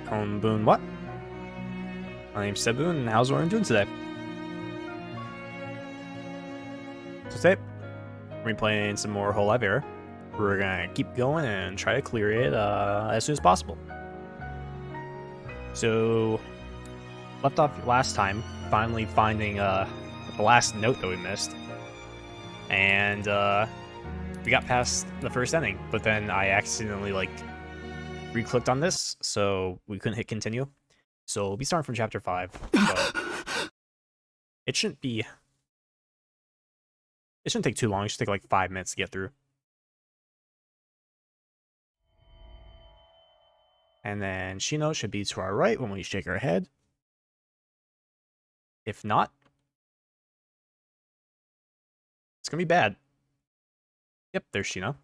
Honbun what? My name's Sebun, and how's everyone doing today? So today, we're gonna be playing some more hololive era. We're gonna keep going and try to clear it as soon as possible. So, left off last time, finally finding the last note that we missed. And we got past the first ending, but then I accidentally re-clicked on this, so we couldn't hit continue. So we'll be starting from chapter 5, but it shouldn't take too long. It should take like 5 minutes to get through. And then Shino should be to our right when we shake our head. If not, it's gonna be bad. Yep, there's Shino.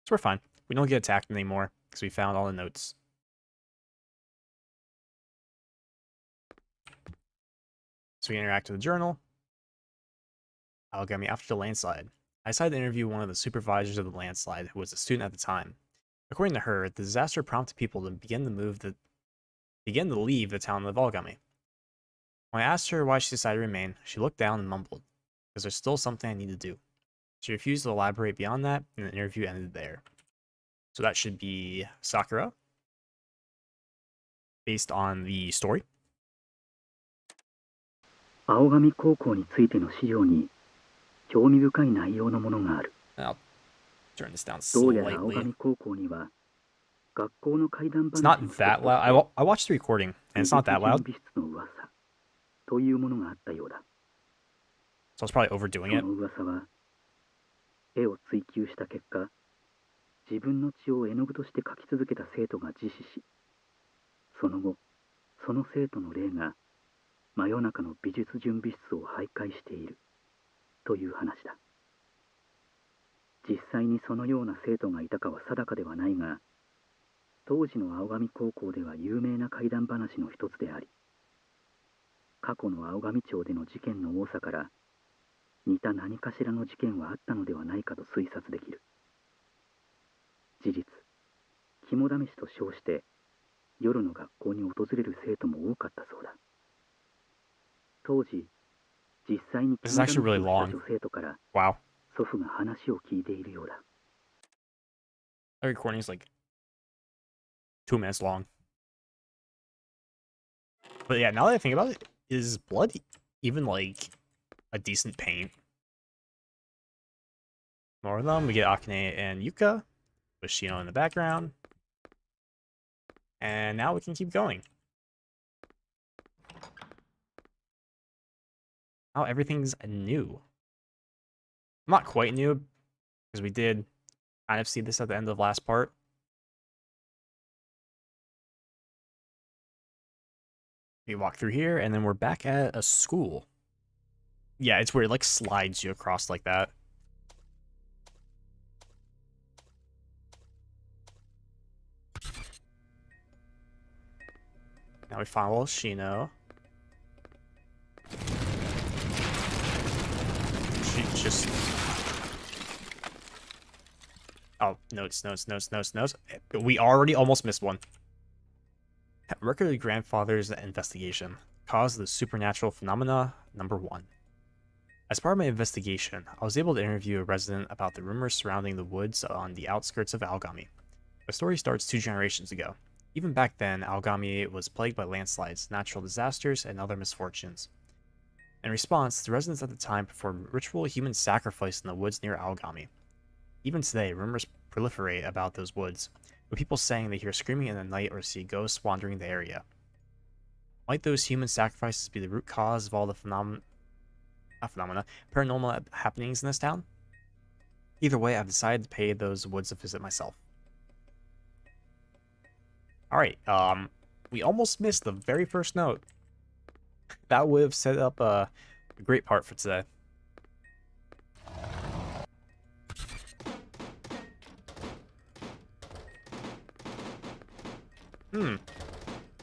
So we're fine. We don't get attacked anymore because we found all the notes. So we interact with the journal. Algami after the landslide. I decided to interview one of the supervisors of the landslide, who was a student at the time. According to her, the disaster prompted people to begin to leave the town of Algami. When I asked her why she decided to remain, she looked down and mumbled, "Because there's still something I need to do." She refused to elaborate beyond that, and the interview ended there. So that should be Sakura, based on the story. 青上高校についての資料に興味深い内容のものがある。 I'll turn this down どうやら青 slightly. 上高校には学校の怪談 It's 話 not の一つ that と loud. I watched the recording, and it's not that loud, 準備室の噂というものがあったようだ。 so I was probably overdoing そ it. の噂は絵を追求した結果、自分の血を絵の具として描き続けた生徒が自死し、その後その生徒の霊が真夜中の美術準備室を徘徊しているという話だ。実際にそのような生徒がいたかは定かではないが、当時の青上高校では有名な怪談話の一つであり、過去の青上町での事件の多さから似た何かしらの事件はあったのではないかと推察できる。事実、肝試しと称して夜の学校に訪れる生徒も多かったそうだ。当時、実際に This is actually really 肝試 long. しをした女生徒から Wow. 祖父が話を聞いているようだ。 The recording is like 2 minutes long. But yeah, now that I think about it, is blood even like a decent paint? More of them. We get Akane and Yuka with Shino in the background. And now we can keep going. Now everything's new. Not quite new, because we did kind of see this at the end of the last part. We walk through here, and then we're back at a school. Yeah, it's where it like slides you across like that. Now we follow Shino. She just... Oh, notes. We already almost missed one. Record of the grandfather's investigation. Cause of the supernatural phenomena, number 1. As part of my investigation, I was able to interview a resident about the rumors surrounding the woods on the outskirts of Algami. The story starts 2 generations ago. Even back then, Algami was plagued by landslides, natural disasters, and other misfortunes. In response, the residents at the time performed ritual human sacrifice in the woods near Algami. Even today, rumors proliferate about those woods, with people saying they hear screaming in the night or see ghosts wandering the area. Might those human sacrifices be the root cause of all the paranormal happenings in this town? Either way, I've decided to pay those woods a visit myself. Alright, we almost missed the very first note. That would have set up a great part for today.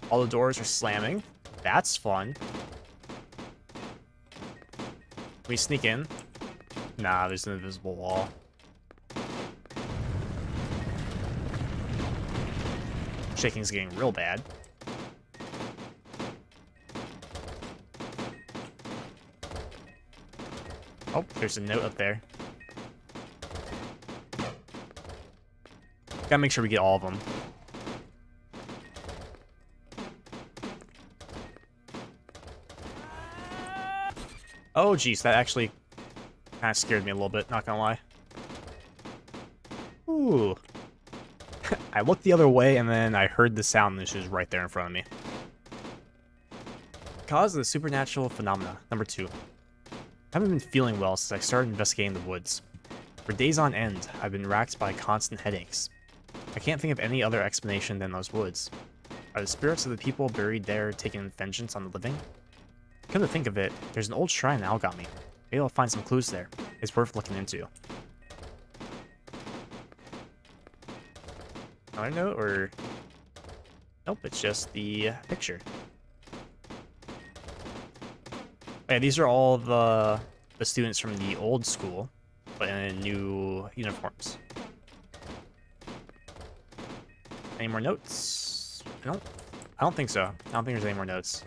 All the doors are slamming. That's fun. We sneak in. Nah, there's an invisible wall. Shaking's getting real bad. Oh, there's a note up there. Gotta make sure we get all of them. Oh, geez, that actually kind of scared me a little bit, not gonna lie. Ooh. I looked the other way, and then I heard the sound, and it was right there in front of me. Cause of the supernatural phenomena, number 2. I haven't been feeling well since I started investigating the woods. For days on end, I've been racked by constant headaches. I can't think of any other explanation than those woods. Are the spirits of the people buried there taking vengeance on the living? Come to think of it, there's an old shrine in Algami. Maybe I'll find some clues there. It's worth looking into. Another note, or... Nope, it's just the picture. Yeah, these are all the students from the old school, but in new uniforms. Any more notes? I don't think so. I don't think there's any more notes.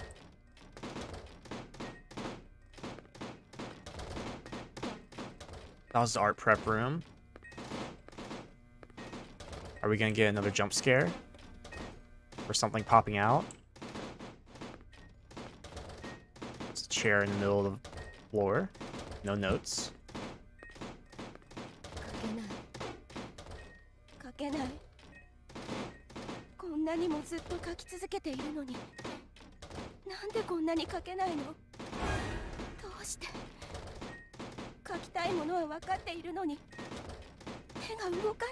That was the art prep room. Are we gonna get another jump scare? Or something popping out? There's a chair in the middle of the floor. No notes. 書けないこんなにもずっと書き続けているのになんでこんなに書けないのどうして書きたいものは分かっているのに手が動か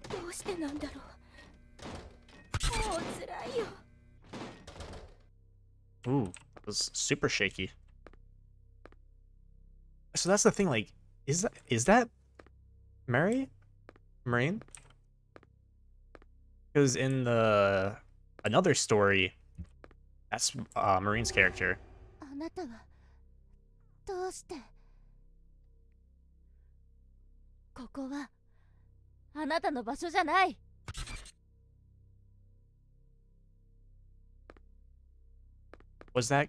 ないどうしてなんだろうもう辛いよ Ooh, it was super shaky. So that's the thing, like, is that Marine? Because in the another story, that's Marine's character. あなたはどうしてここはあなたの場所じゃない Was that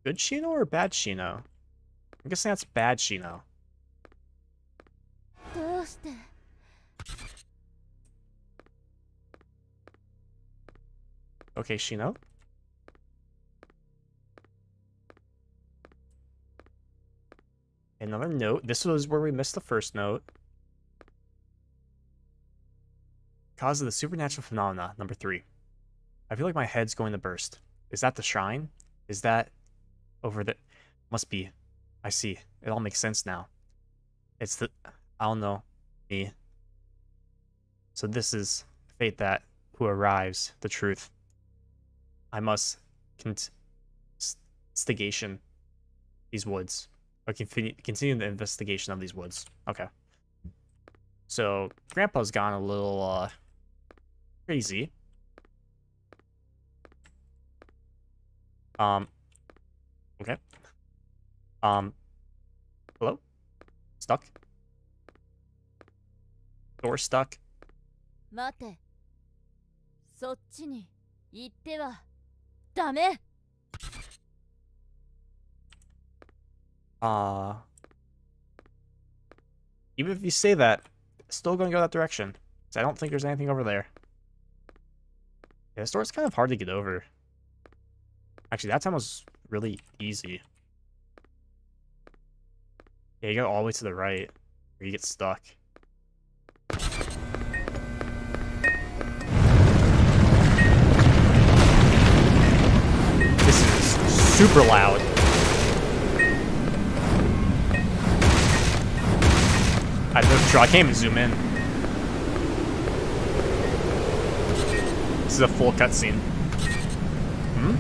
good Shino or bad Shino? I'm guessing that's bad Shino. どうして Okay, Shino. Another note. This was where we missed the first note. Cause of the supernatural phenomena, number 3. I feel like my head's going to burst. Is that the shrine? Is that over the... Must be. I see. It all makes sense now. It's the... I don't know. Me. So this is fate that who arrives, the truth. I must instigation these woods. Or continue the investigation of these woods. Okay. So Grandpa's gone a little crazy. Okay. Hello? Stuck? Door stuck? 待てそっちに行ってはダメ Even if you say that, it's still gonna go that direction. 'Cause I don't think there's anything over there. Yeah, this door's kind of hard to get over. Actually, that time was really easy. Yeah, you go all the way to the right, or you get stuck. This is super loud. I can't even zoom in. This is a full cutscene. Hmm?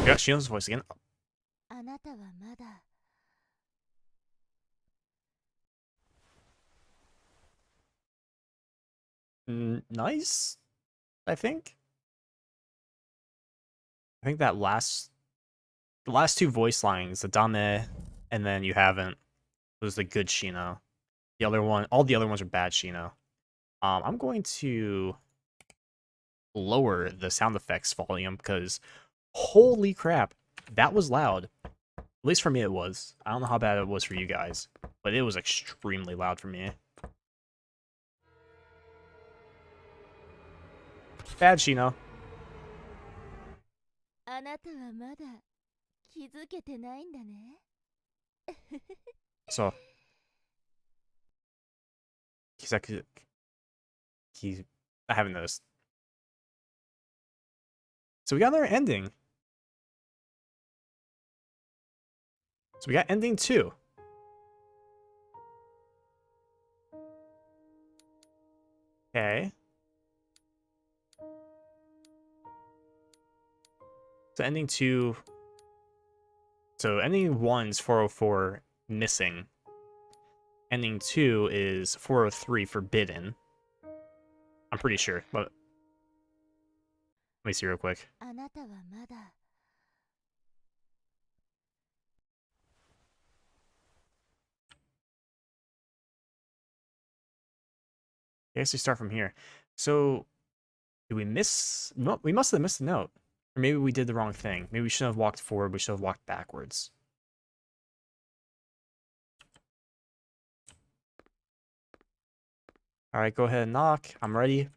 got Shino's voice again. あなたはまだ Nice, I think. I think that the last two voice lines, the Dame, and then you haven't, was the good Shino. The other one, all the other ones are bad Shino. I'm going to lower the sound effects volume because holy crap, that was loud. At least for me it was. I don't know how bad it was for you guys, but it was extremely loud for me. Bad Shino. あなたはまだ気づけてないんだね So, Kizaku, I haven't noticed. So we got another ending. So we got ending 2. Okay. So ending 2. So ending 1's 404 missing. Ending 2 is 403 forbidden. I'm pretty sure, but let me see real quick. あなたはまだ I guess we start from here. So, did we miss? No, we must have missed a note. Or maybe we did the wrong thing. Maybe we shouldn't have walked forward. We should have walked backwards. All right, go ahead and knock. I'm ready.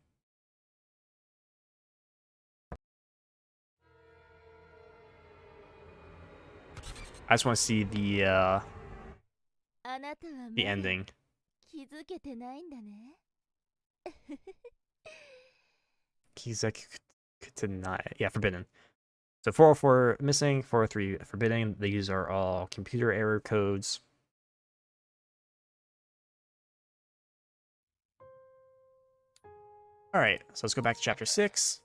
I just want to see the あなたはま the だ ending. 気づけてないんだね Kizaku Kutenai. Yeah, forbidden. So 404 missing, 403 forbidden. These are all computer error codes. All right, so let's go back to chapter 6.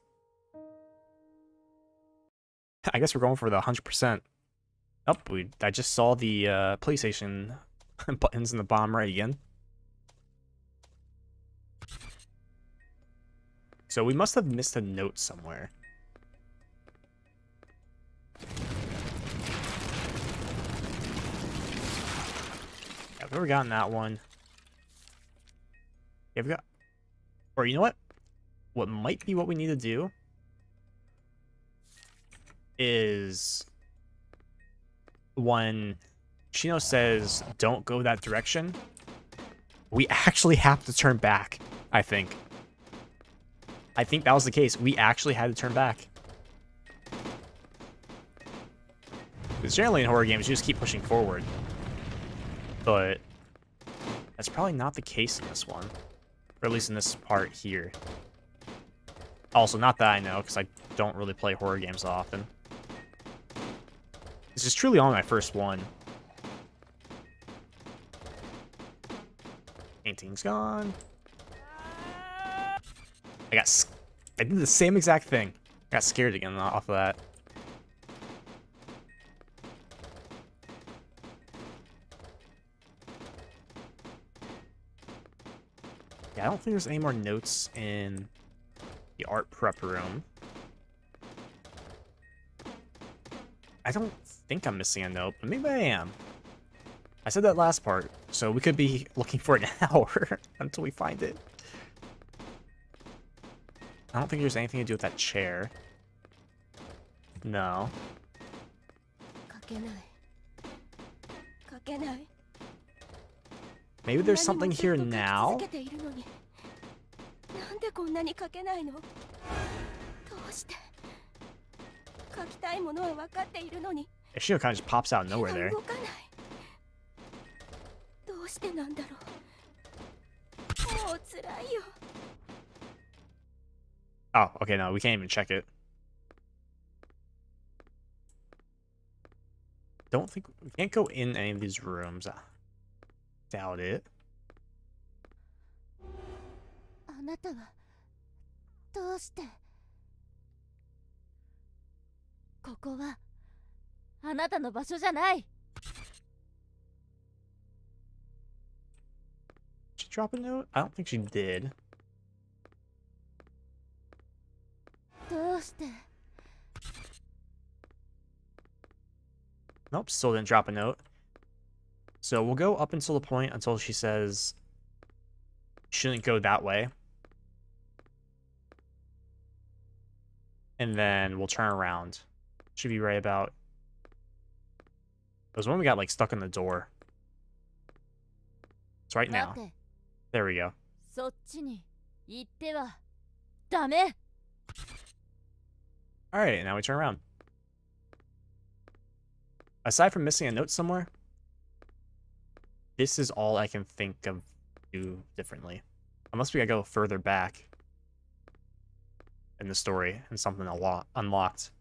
I guess we're going for the 100%. Oh, I just saw the PlayStation buttons in the bottom right again. So we must have missed a note somewhere. Yeah, I've never gotten that one. Yeah, we got... Or you know what? What might be what we need to do is when Shino says, don't go that direction, we actually have to turn back, I think. I think that was the case. We actually had to turn back. Because generally in horror games, you just keep pushing forward. But that's probably not the case in this one. Or at least in this part here. Also, not that I know, because I don't really play horror games often. This is truly only my first one. Painting's gone. I did the same exact thing. I got scared again off of that. Yeah, I don't think there's any more notes in the art prep room. I don't think I'm missing a note, but maybe I am. I said that last part, so we could be looking for an hour until we find it. I don't think there's anything to do with that chair. No. 書けない書けない Maybe there's something here 何もずっと書き now? 続けているのになんでこんなに書けないのどうして書きたいものは分かっているのに Shino kind of just pops out of 手 nowhere が there. 動かないどうしてなんだろうもう辛いよ Oh, okay, no, we can't even check it. Don't think we can't go in any of these rooms. Doubt it. あなたはどうしてここはあなたの場所じゃない。 Did she drop a note? I don't think she did. どうして。 Nope, still didn't drop a note. So we'll go up until the point until she says shouldn't go that way. And then we'll turn around. Should be right about... It was when we got, like, stuck in the door. It's right now. There we go. そっちに行ってはダメ。 Alright, now we turn around. Aside from missing a note somewhere, this is all I can think of do differently. Unless we gotta go further back in the story and something unlocked.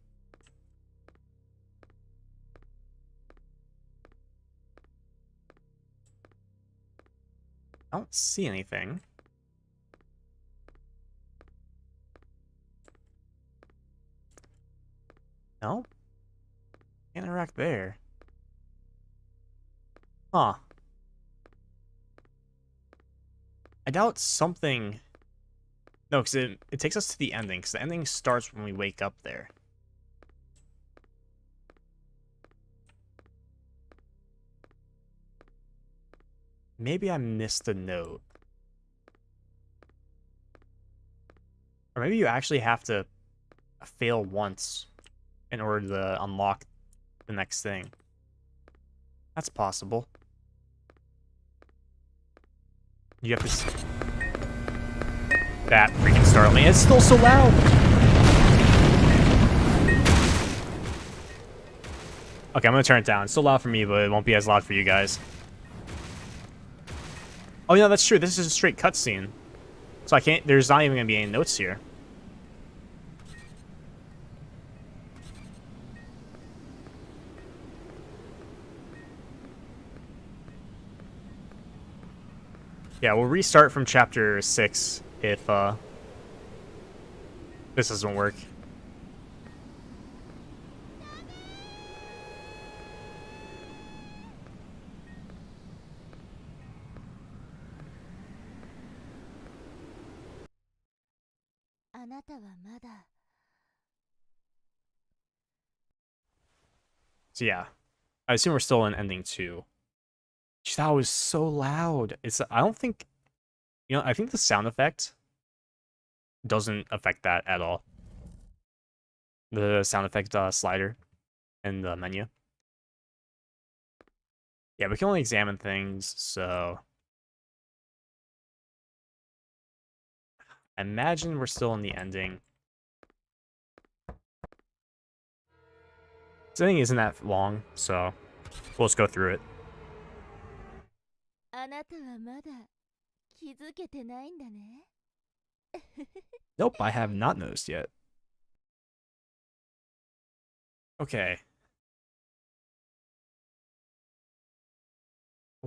I don't see anything. No? Can't interact there. Huh. I doubt something... No, because it takes us to the ending, because the ending starts when we wake up there. Maybe I missed a note. Or maybe you actually have to fail once in order to unlock the next thing. That's possible. You have to... That freaking startled me. It's still so loud! Okay, I'm gonna turn it down. It's still loud for me, but it won't be as loud for you guys. Oh, yeah, that's true. This is a straight cutscene. So I can't... There's not even gonna be any notes here. Yeah, we'll restart from chapter 6 if this doesn't work. So yeah, I assume we're still in ending 2. That was so loud. I don't think, I think the sound effect doesn't affect that at all. The sound effect slider in the menu. Yeah, we can only examine things, so I imagine we're still in the ending. This ending isn't that long, so we'll just go through it. Nope, I have not noticed yet. Okay.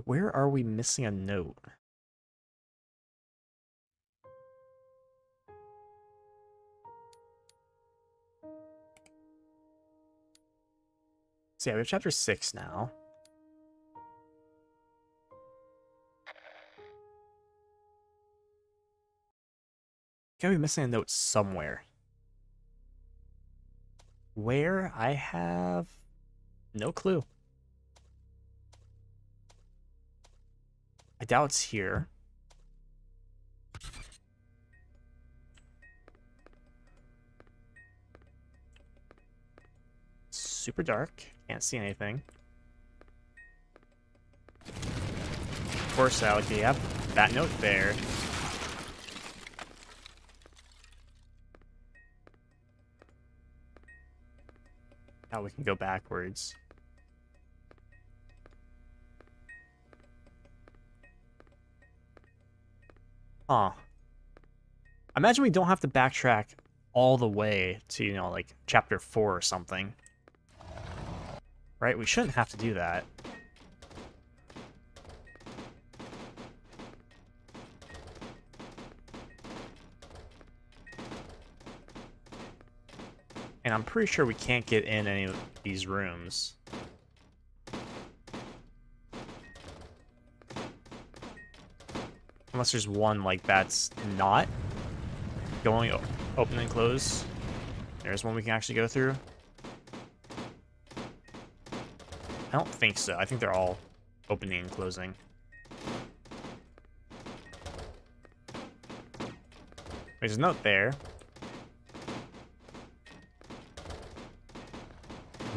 Where are we missing a note? So yeah, we have chapter 6 now. Gotta be missing a note somewhere. Where? I have no clue. I doubt it's here. Super dark. Can't see anything. Of course, okay, yep. That note there. Now we can go backwards. Huh. Imagine we don't have to backtrack all the way to, like, chapter 4 or something. Right? We shouldn't have to do that. And I'm pretty sure we can't get in any of these rooms. Unless there's one, like, that's not going open and close. There's one we can actually go through. I don't think so. I think they're all opening and closing. There's a note there.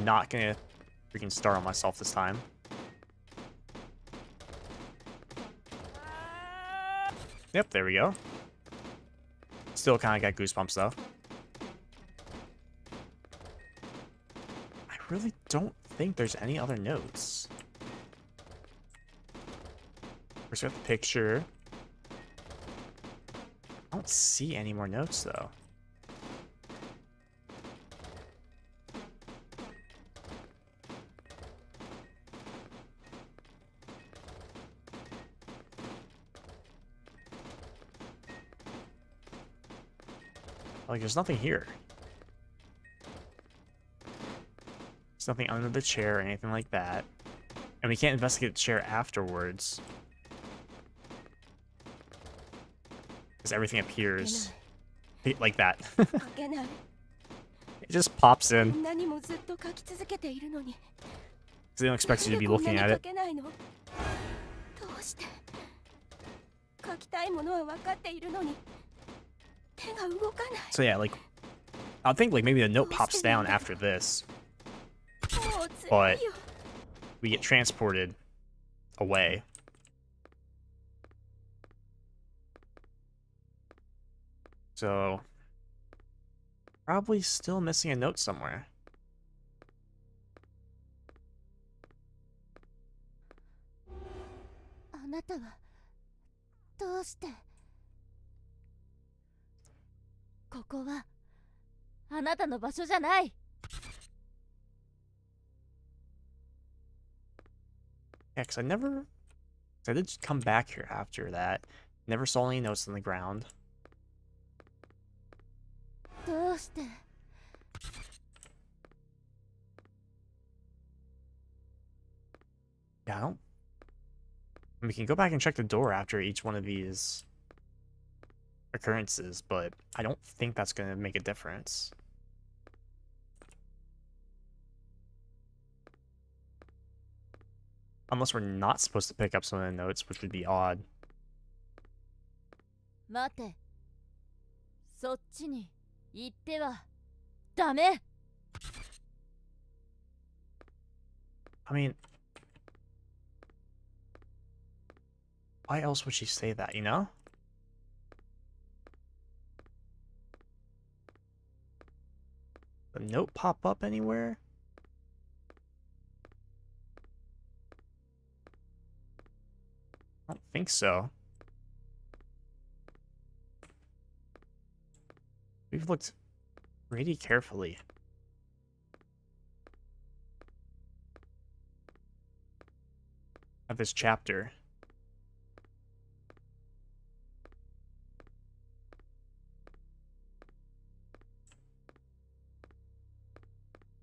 Not gonna freaking start on myself this time. Yep, there we go. Still kind of got goosebumps though. I really don't think there's any other notes. First we got the picture. I don't see any more notes though. Like, there's nothing here. There's nothing under the chair or anything like that. And we can't investigate the chair afterwards. Because everything appears like that. It just pops in. Because they don't expect you to be looking at it. So yeah, like, I think like maybe the note pops down after this, but we get transported away. So probably still missing a note somewhere. Yeah, because I did come back here after that. Never saw any notes on the ground. Yeah, I don't... We can go back and check the door after each one of these occurrences, but I don't think that's going to make a difference. Unless we're not supposed to pick up some of the notes, which would be odd. I mean, why else would she say that, you know? The note pop up anywhere? I don't think so. We've looked pretty carefully. At this chapter.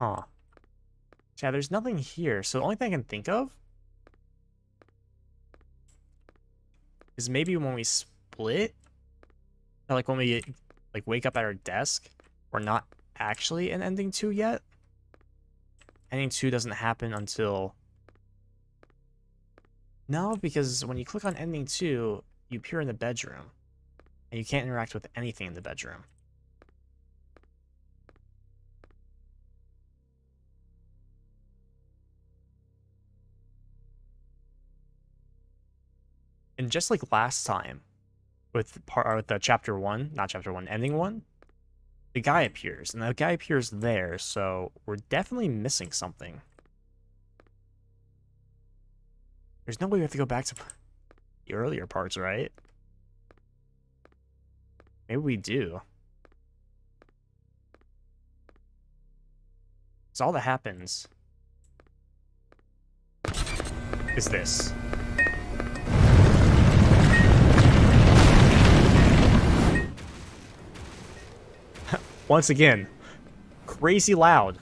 Huh. Yeah, there's nothing here, so the only thing I can think of is maybe when we split, or like when we like wake up at our desk, we're not actually in ending 2 yet. Ending 2 doesn't happen until... No, because when you click on ending 2, you appear in the bedroom, and you can't interact with anything in the bedroom. And just like last time, with the chapter 1, not chapter 1, ending 1, the guy appears, and the guy appears there, so we're definitely missing something. There's no way we have to go back to the earlier parts, right? Maybe we do. So all that happens is this. Once again, crazy loud.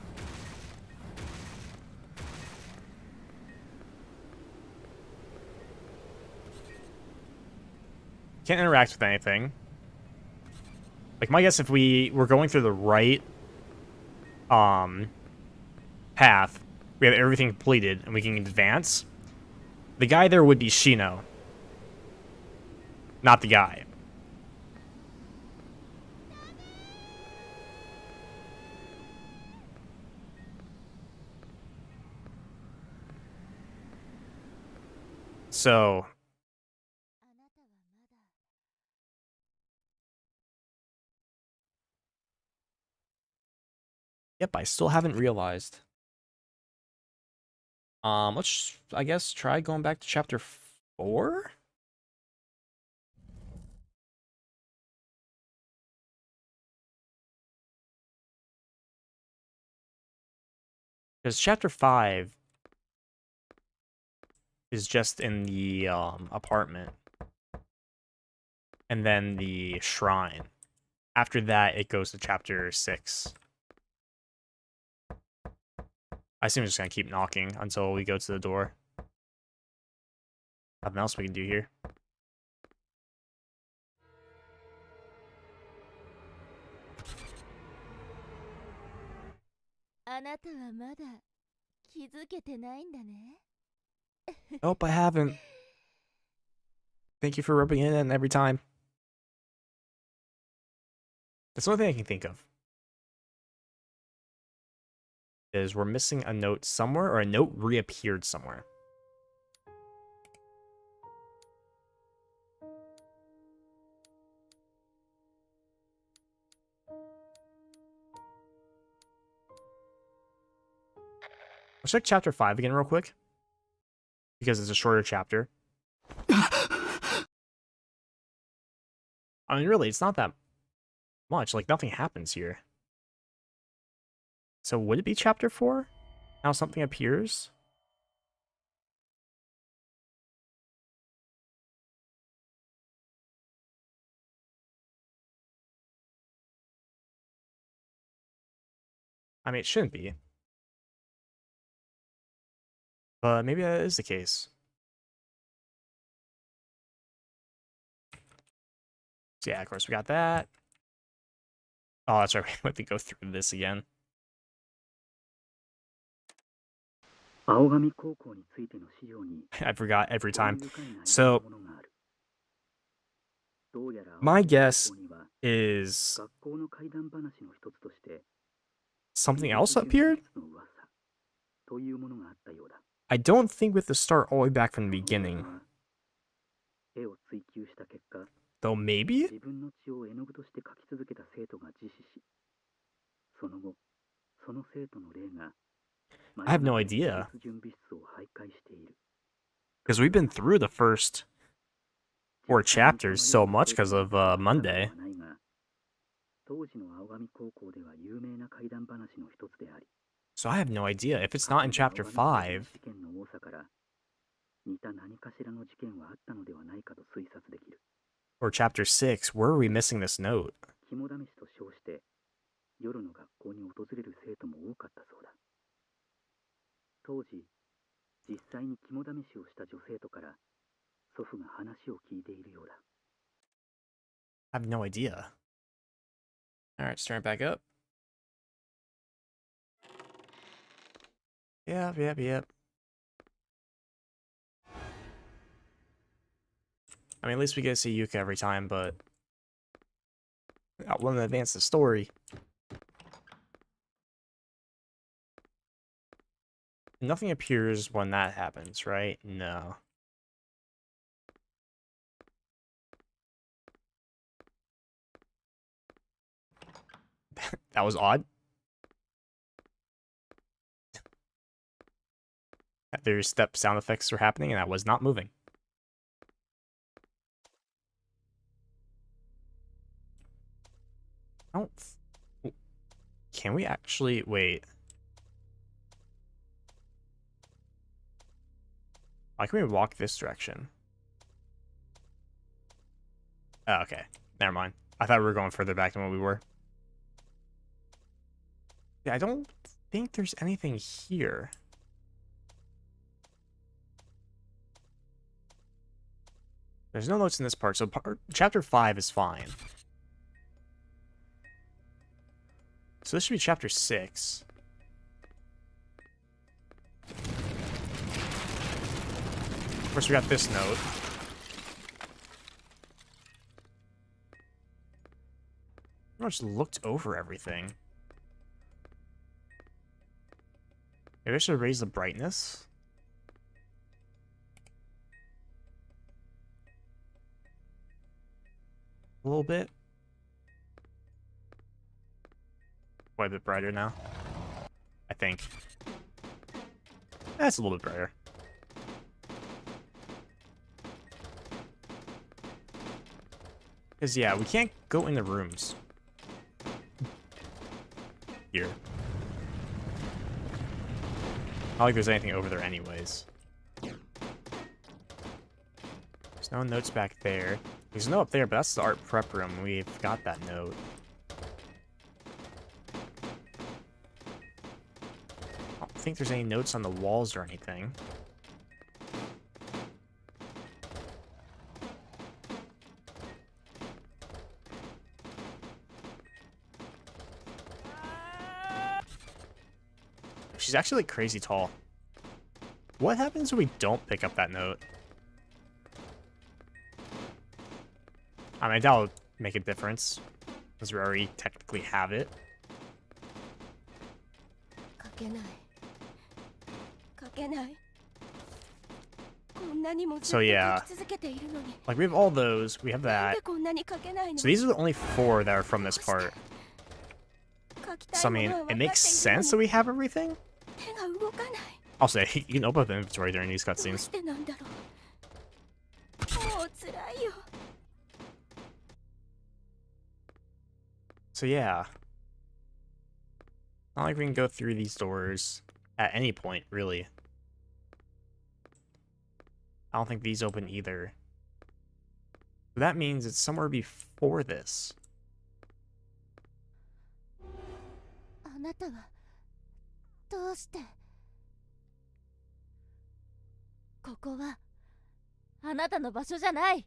Can't interact with anything. Like, my guess, if we were going through the right path, we have everything completed, and we can advance, the guy there would be Shino. Not the guy. So... Yep, I still haven't realized. Let's, I guess, try going back to chapter 4? Because chapter 5 is just in the apartment. And then the shrine. After that, it goes to chapter 6. I assume I'm just gonna keep knocking until we go to the door. Nothing else we can do here. Nope, I haven't. Thank you for rubbing it in every time. That's the only thing I can think of. Is we're missing a note somewhere, or a note reappeared somewhere. Let's check chapter 5 again real quick. Because it's a shorter chapter. I mean, really, it's not that much. Like, nothing happens here. So would it be chapter 4? Now something appears? I mean, it shouldn't be. But maybe that is the case. So yeah, of course, we got that. Oh, that's right. We have to go through this again. I forgot every time. So, my guess is something else appeared? I don't think we have to start all the way back from the beginning. Though maybe? I have no idea. Because we've been through the first 4 chapters so much because of Monday. So I have no idea. If it's not in chapter 5... or chapter 6, where are we missing this note? I have no idea. Alright, start back up. Yep. I mean, at least we get to see Yuka every time, but I want to advance the story. Nothing appears when that happens, right? No. That was odd. Their step sound effects were happening, and I was not moving. I don't... Can we actually... Wait. Why can we walk this direction? Oh, okay. Never mind. I thought we were going further back than what we were. Yeah, I don't think there's anything here. There's no notes in this part, so chapter 5 is fine. So this should be chapter 6. Of course, we got this note. Pretty much looked over everything. Maybe I should raise the brightness. A little bit. Quite a bit brighter now. I think. That's a little bit brighter. Because, yeah, we can't go in the rooms. Here. Not like there's anything over there anyways. There's no notes back there. There's no up there, but that's the art prep room. We've got that note. I don't think there's any notes on the walls or anything. She's actually like crazy tall. What happens when we don't pick up that note? I mean, that'll make a difference, because we already technically have it. So yeah, like we have all those, we have that. So these are the only 4 that are from this part. So I mean, it makes sense that we have everything. I'll say, you can open up the inventory during these cutscenes. So yeah. Not like we can go through these doors at any point, really. I don't think these open either. So that means it's somewhere before this. あなたはどうしてここはあなたの場所じゃない。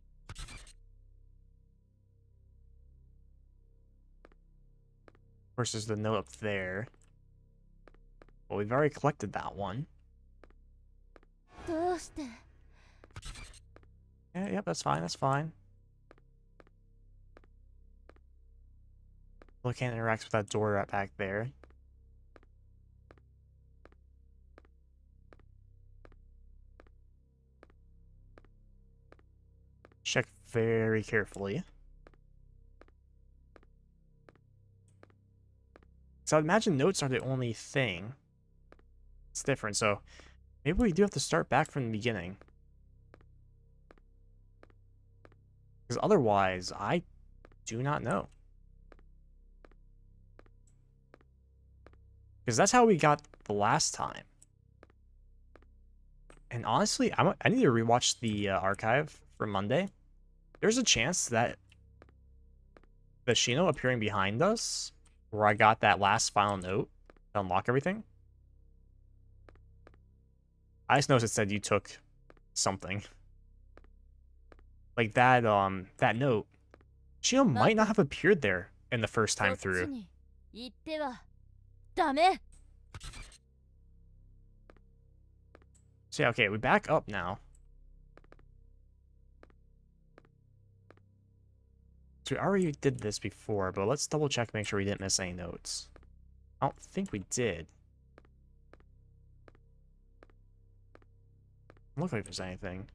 Of course, there's the note up there. Well, we've already collected that one. どうして Yeah, yep, that's fine, that's fine. Well, can't interact with that door right back there. Check very carefully. So I'd imagine notes are the only thing. It's different, so maybe we do have to start back from the beginning. Because otherwise, I do not know. Because that's how we got the last time. And honestly, I need to rewatch the archive for Monday. There's a chance that the Shino appearing behind us, where I got that last final note to unlock everything. I just noticed it said you took something. Like that that note. Shino might not have appeared there in the first time through. So yeah, okay, we back up now. So we already did this before, but let's double check, make sure we didn't miss any notes. I don't think we did. Doesn't look like there's anything.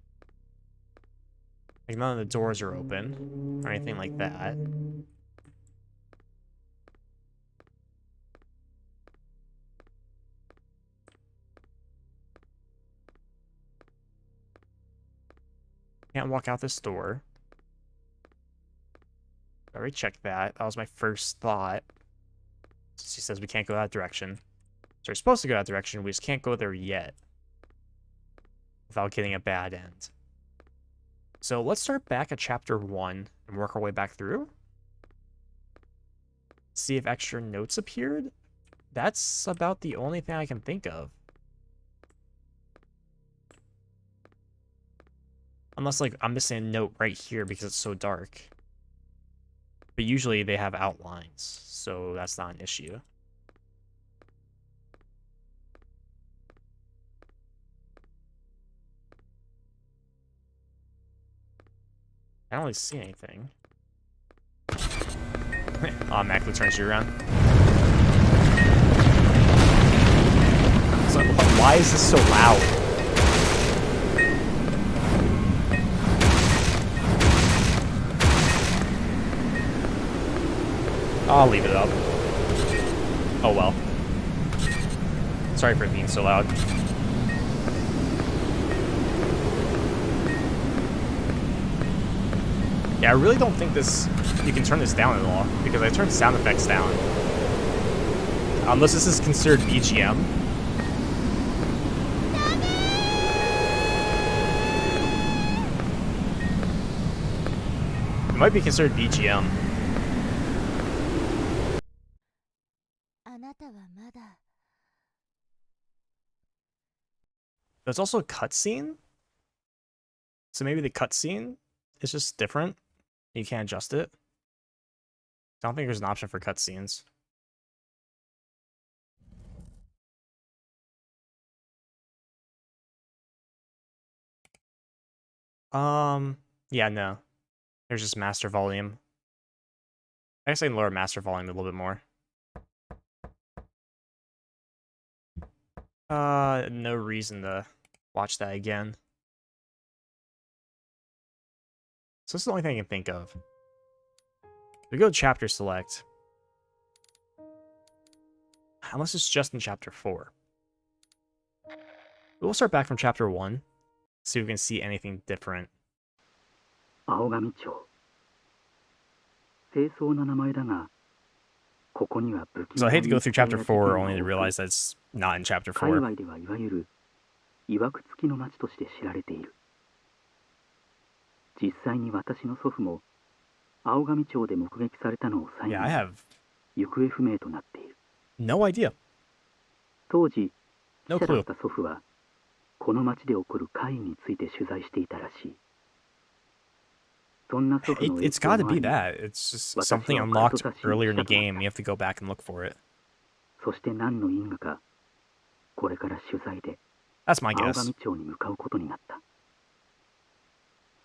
Like none of the doors are open or anything like that. Can't walk out this door. I already checked that. That was my first thought. She says we can't go that direction. So we're supposed to go that direction, we just can't go there yet. Without getting a bad end. So let's start back at chapter 1 and work our way back through. See if extra notes appeared. That's about the only thing I can think of. Unless, like, I'm missing a note right here because it's so dark. But usually they have outlines, so that's not an issue. I don't really see anything. Automatically turns you around. So, why is this so loud? I'll leave it up. Oh well. Sorry for it being so loud. Yeah, I really don't think you can turn this down at all, because I turned sound effects down. Unless this is considered BGM. It might be considered BGM. There's also a cutscene. So maybe the cutscene is just different. You can't adjust it. I don't think there's an option for cutscenes. Yeah, no. There's just master volume. I guess I can lower master volume a little bit more. No reason to watch that again. So this is the only thing I can think of. We go to chapter select. Unless it's just in chapter 4. We'll start back from chapter 1. See if we can see anything different. 青神町清掃な名前だがここには不気味 So な I hate to go through chapter 4 only to 多く realize that it's not in chapter 界 4. 隈ではいわゆるいわくつきの町として知られている実際に私の祖父も青神町で目撃されたのを最後 Yeah, I に have 行方不明となっている no idea. 当時 No 記者だっ clue. た祖父はこの町で起こる怪異について取材していたらしいそんな祖父の It's 影響 gotta もあ be り that. It's just 私は something カル unlocked ト写真 earlier in the をしたくなった game. You have to go back and look for it. そして何の因果かこれから取材で That's my 青 guess. 神町に向かうことになった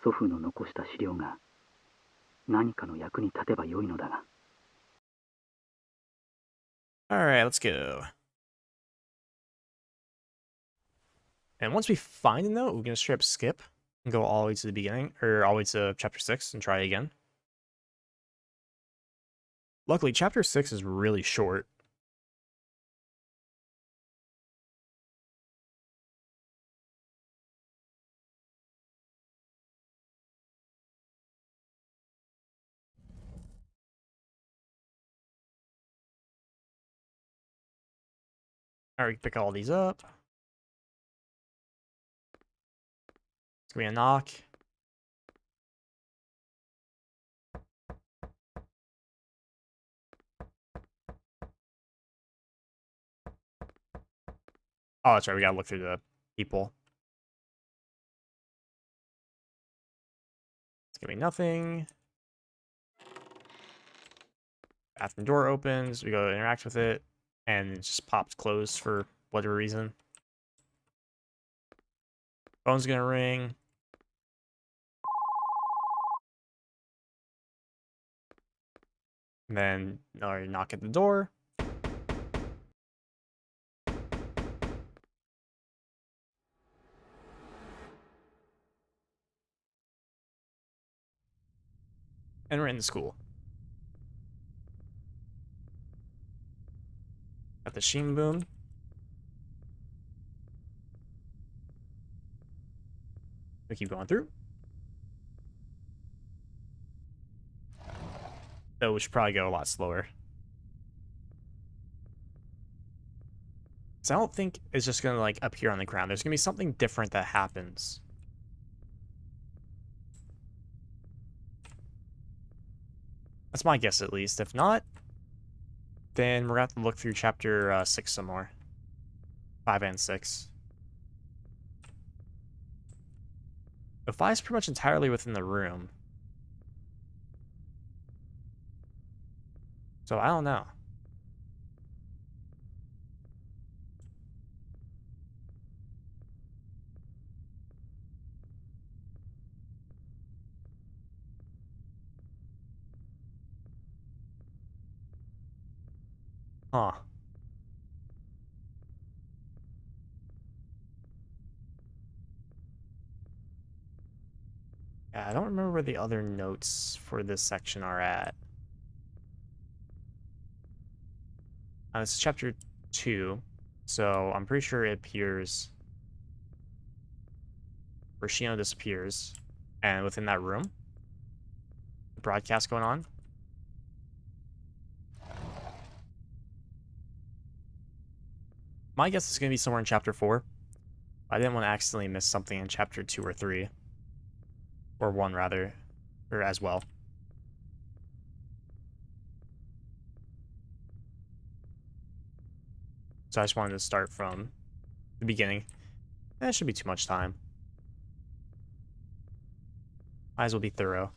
祖父の残した資料が何かの役に立てばよいのだが Alright, let's go. And once we find a note, we're going to straight up skip and go all the way to the beginning, or all the way to chapter 6 and try again. Luckily, chapter 6 is really short. Alright, pick all these up. It's gonna be a knock. Oh, that's right, we gotta look through the people. It's gonna be nothing. Bathroom door opens, we go to interact with it, and it just pops closed for whatever reason. Phone's gonna ring. And then another knock at the door. And we're in the school. Got the Shinbun. We keep going through. Though we should probably go a lot slower. So I don't think it's just gonna like appear on the ground. There's gonna be something different that happens. That's my guess, at least. If not, then we're gonna have to look through chapter 6 some more. 5 and 6. The fly's pretty much entirely within the room. So I don't know. Huh. Yeah, I don't remember where the other notes for this section are at. This is chapter 2, so I'm pretty sure it appears where Shino disappears, and within that room, the broadcast going on. My guess is going to be somewhere in chapter 4. I didn't want to accidentally miss something in chapter 2 or 3. Or 1, rather. Or as well. So I just wanted to start from the beginning. That shouldn't be too much time. Might as well be thorough.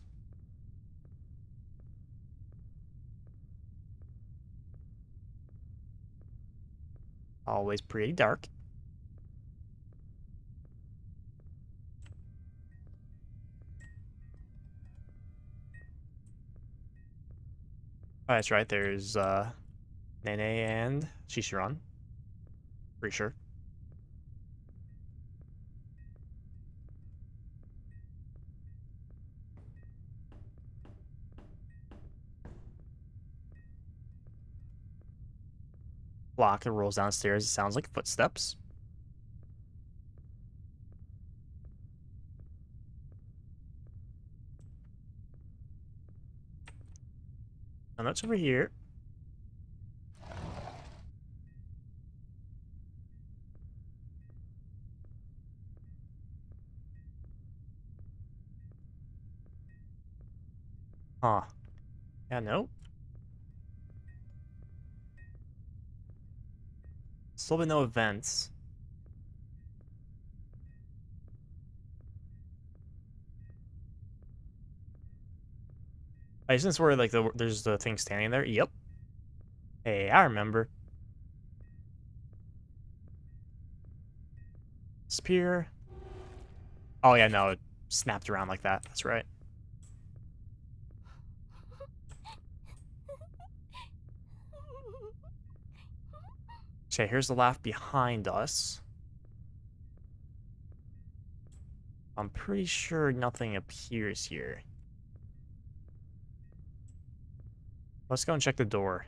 Always pretty dark. Oh, that's right. There's Nene and Shishiran. Pretty sure. Block and rolls downstairs. It sounds like footsteps. And that's over here. Huh. Yeah, no. Still been no events. Isn't this where like there's the thing standing there? Yep. Hey, I remember. Spear. Oh yeah, no, it snapped around like that. That's right. Okay, here's the laugh behind us. I'm pretty sure nothing appears here. Let's go and check the door.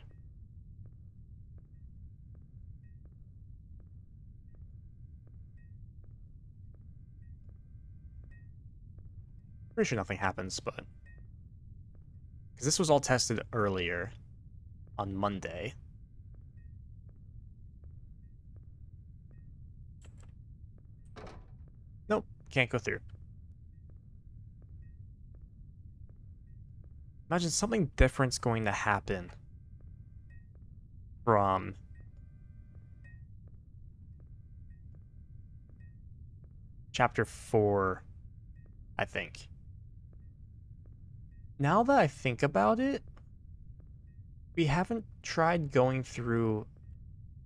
Pretty sure nothing happens, but... because this was all tested earlier on Monday. Nope, can't go through. Imagine something different's going to happen from chapter 4, I think. Now that I think about it, we haven't tried going through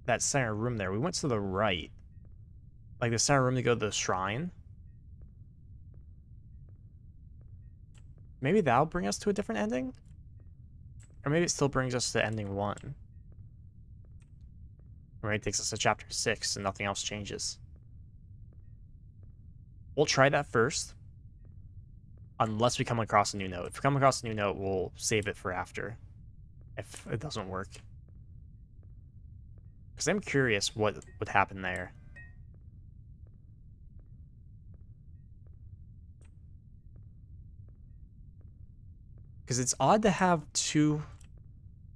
that center room there. We went to the right. Like the center room to go to the shrine. Maybe that'll bring us to a different ending? Or maybe it still brings us to ending 1. Or it takes us to chapter 6 and nothing else changes. We'll try that first. Unless we come across a new note. If we come across a new note, we'll save it for after. If it doesn't work. Because I'm curious what would happen there. Because it's odd to have 2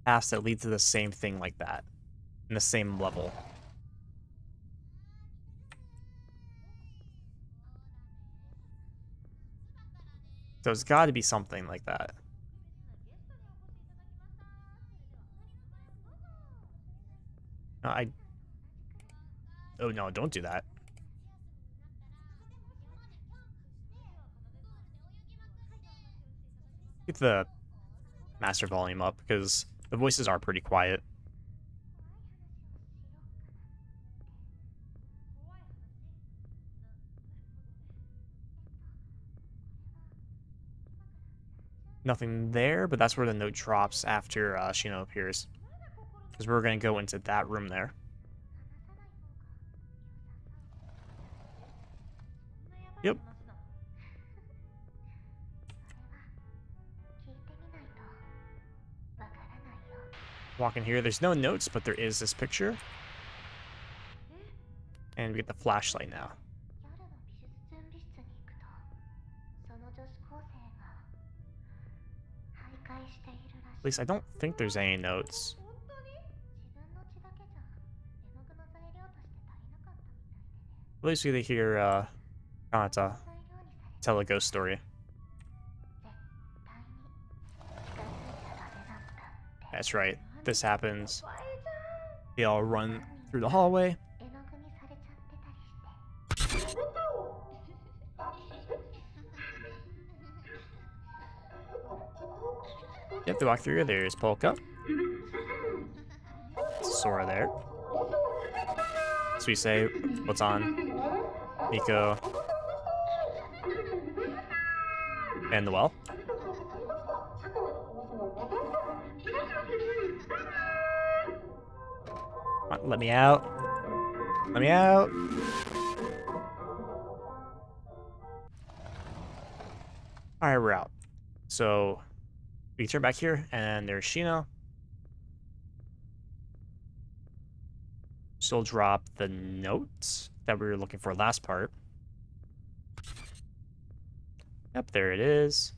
paths that lead to the same thing like that. In the same level. So there's got to be something like that. No, oh no, don't do that. Get the master volume up because the voices are pretty quiet. Nothing there, but that's where the note drops after Shino appears. Because we're going to go into that room there. Yep. Walk in here. There's no notes, but there is this picture. And we get the flashlight now. At least I don't think there's any notes. At least we hear Kanata tell a ghost story. That's right. This happens. They all run through the hallway. Yep, they walk through. There's Polka. Sora there. So we say, what's on? Miko. And the well. Come on, let me out. Let me out. Alright, we're out. So we turn back here, and there's Shino. She'll drop the notes that we were looking for last part. Yep, there it is.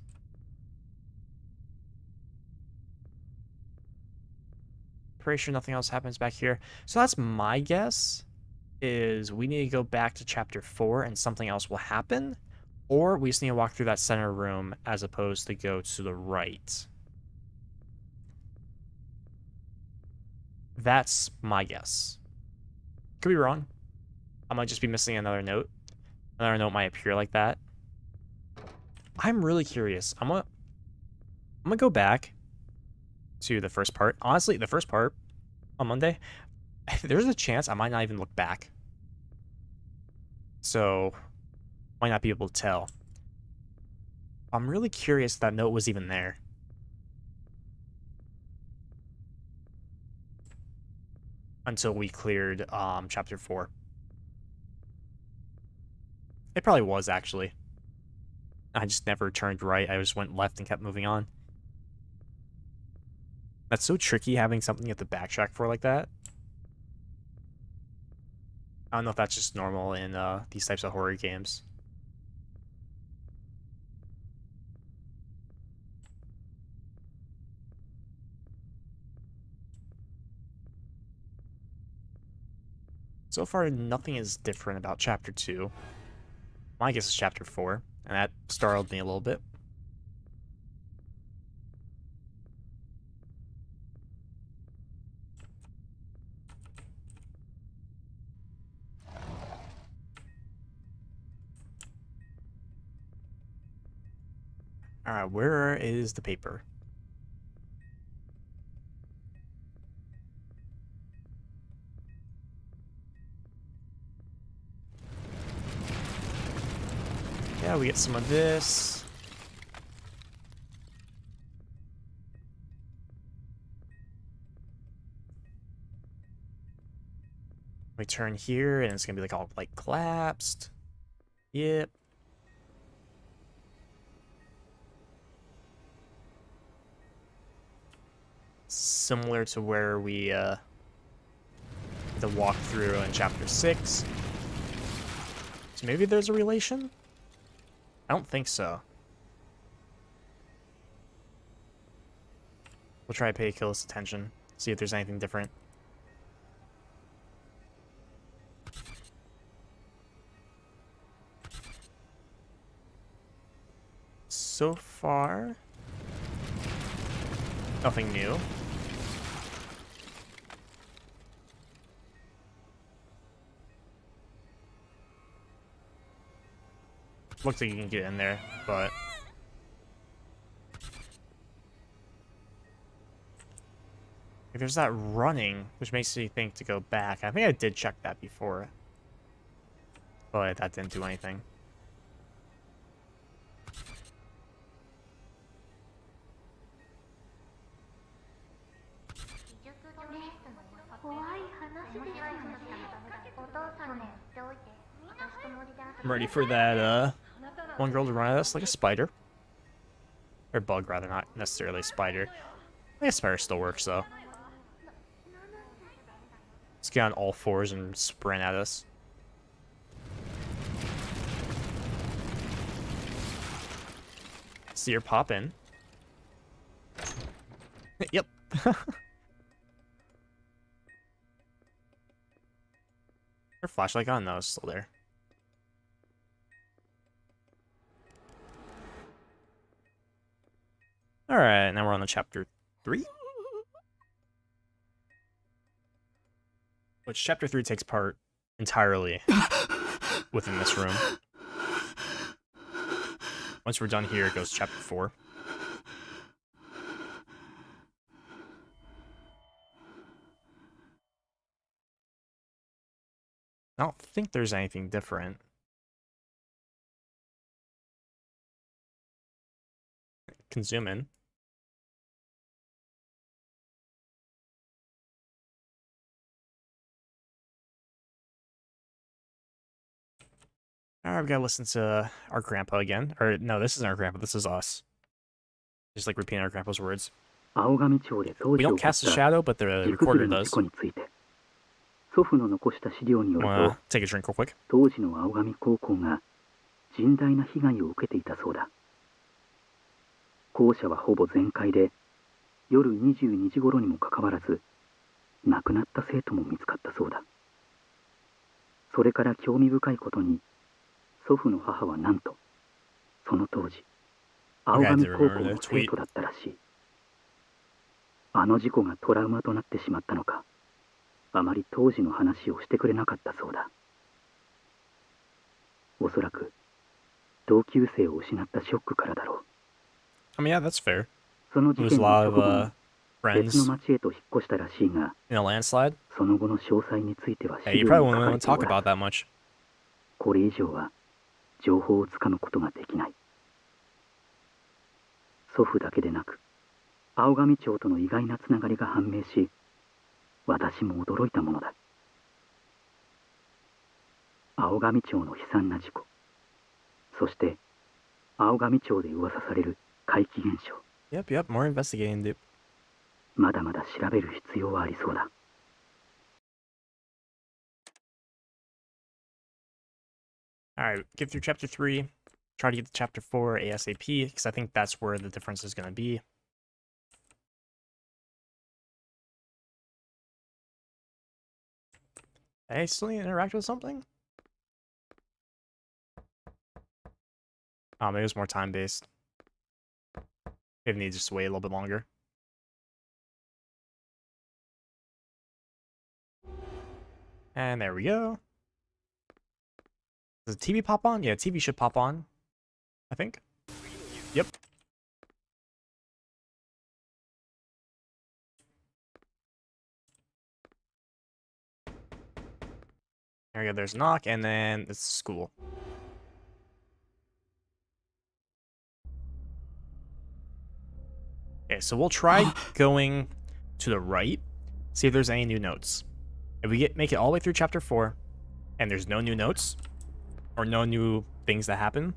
Pretty sure nothing else happens back here. So that's my guess, is we need to go back to chapter 4 and something else will happen. Or we just need to walk through that center room as opposed to go to the right. That's my guess. Could be wrong. I might just be missing another note. Another note might appear like that. I'm really curious. I'm gonna go back to the first part. Honestly, the first part on Monday, there's a chance I might not even look back. So, might not be able to tell. I'm really curious that note was even there. Until we cleared chapter 4. It probably was, actually. I just never turned right. I just went left and kept moving on. That's so tricky having something you have to backtrack for like that. I don't know if that's just normal in these types of horror games. So far, nothing is different about chapter 2. My guess is chapter 4, and that startled me a little bit. Alright, where is the paper? Yeah, we get some of this. We turn here, and it's gonna be like all like collapsed. Yep. Similar to where we the walkthrough in chapter 6. So maybe there's a relation? I don't think so. We'll try to pay close attention, see if there's anything different. So far, nothing new. Looks like you can get in there, but Like, there's that running, which makes me think to go back. I think I did check that before, but that didn't do anything. I'm ready for that one girl to run at us like a spider. Or bug, rather, not necessarily a spider. I guess spider still works, though. Let's get on all fours and sprint at us. See her pop in. Yep. Her flashlight gun? No, it's still there. Alright, now we're on to chapter 3. Which chapter 3 takes part entirely within this room. Once we're done here, it goes to chapter 4. I don't think there's anything different. Can zoom in. Alright, we gotta listen to our grandpa again. Or, no, this isn't our grandpa, this is us. Just like repeating our grandpa's words. We don't cast a shadow, but the recorder does. Wanna take a drink real quick? 当時の青上高校が甚大な被害を受けていたそうだ。校舎はほぼ全壊で、夜22時頃にもかかわらず、亡くなった生徒も見つかったそうだ。それから興味深いことに、祖父の母はなんと、その当時、青上高校の生徒だったらしい。あの事故がトラウマとなってしまったのか、あまり当時の話をしてくれなかったそうだ。おそらく同級生を失ったショックからだろう。I mean, yeah, that's fair. その事件の直後に別 Friends の町へと引っ越したらしいが、 in a landslide. その後の詳細については Yeah, 資 you 料 probably に書か won't れて talk おら about ず、 that much. これ以上は情報をつかむことができない。祖父だけでなく、青上町との意外なつながりが判明し、私も驚いたものだ。青上町の悲惨な事故、そして青上町で噂される怪奇現象。 Yep, more investigating, dude. まだまだ調べる必要はありそうだ。Alright, get through chapter 3. Try to get to chapter 4 ASAP, because I think that's where the difference is going to be. Hey, still need to interact with something? Oh, maybe it was more time-based. Maybe need to just wait a little bit longer. And there we go. Does the TV pop on? Yeah, TV should pop on, I think. Yep. There we go, there's knock, and then it's school. Okay, so we'll try going to the right, see if there's any new notes. If we make it all the way through chapter 4, and there's no new notes, or no new things that happen,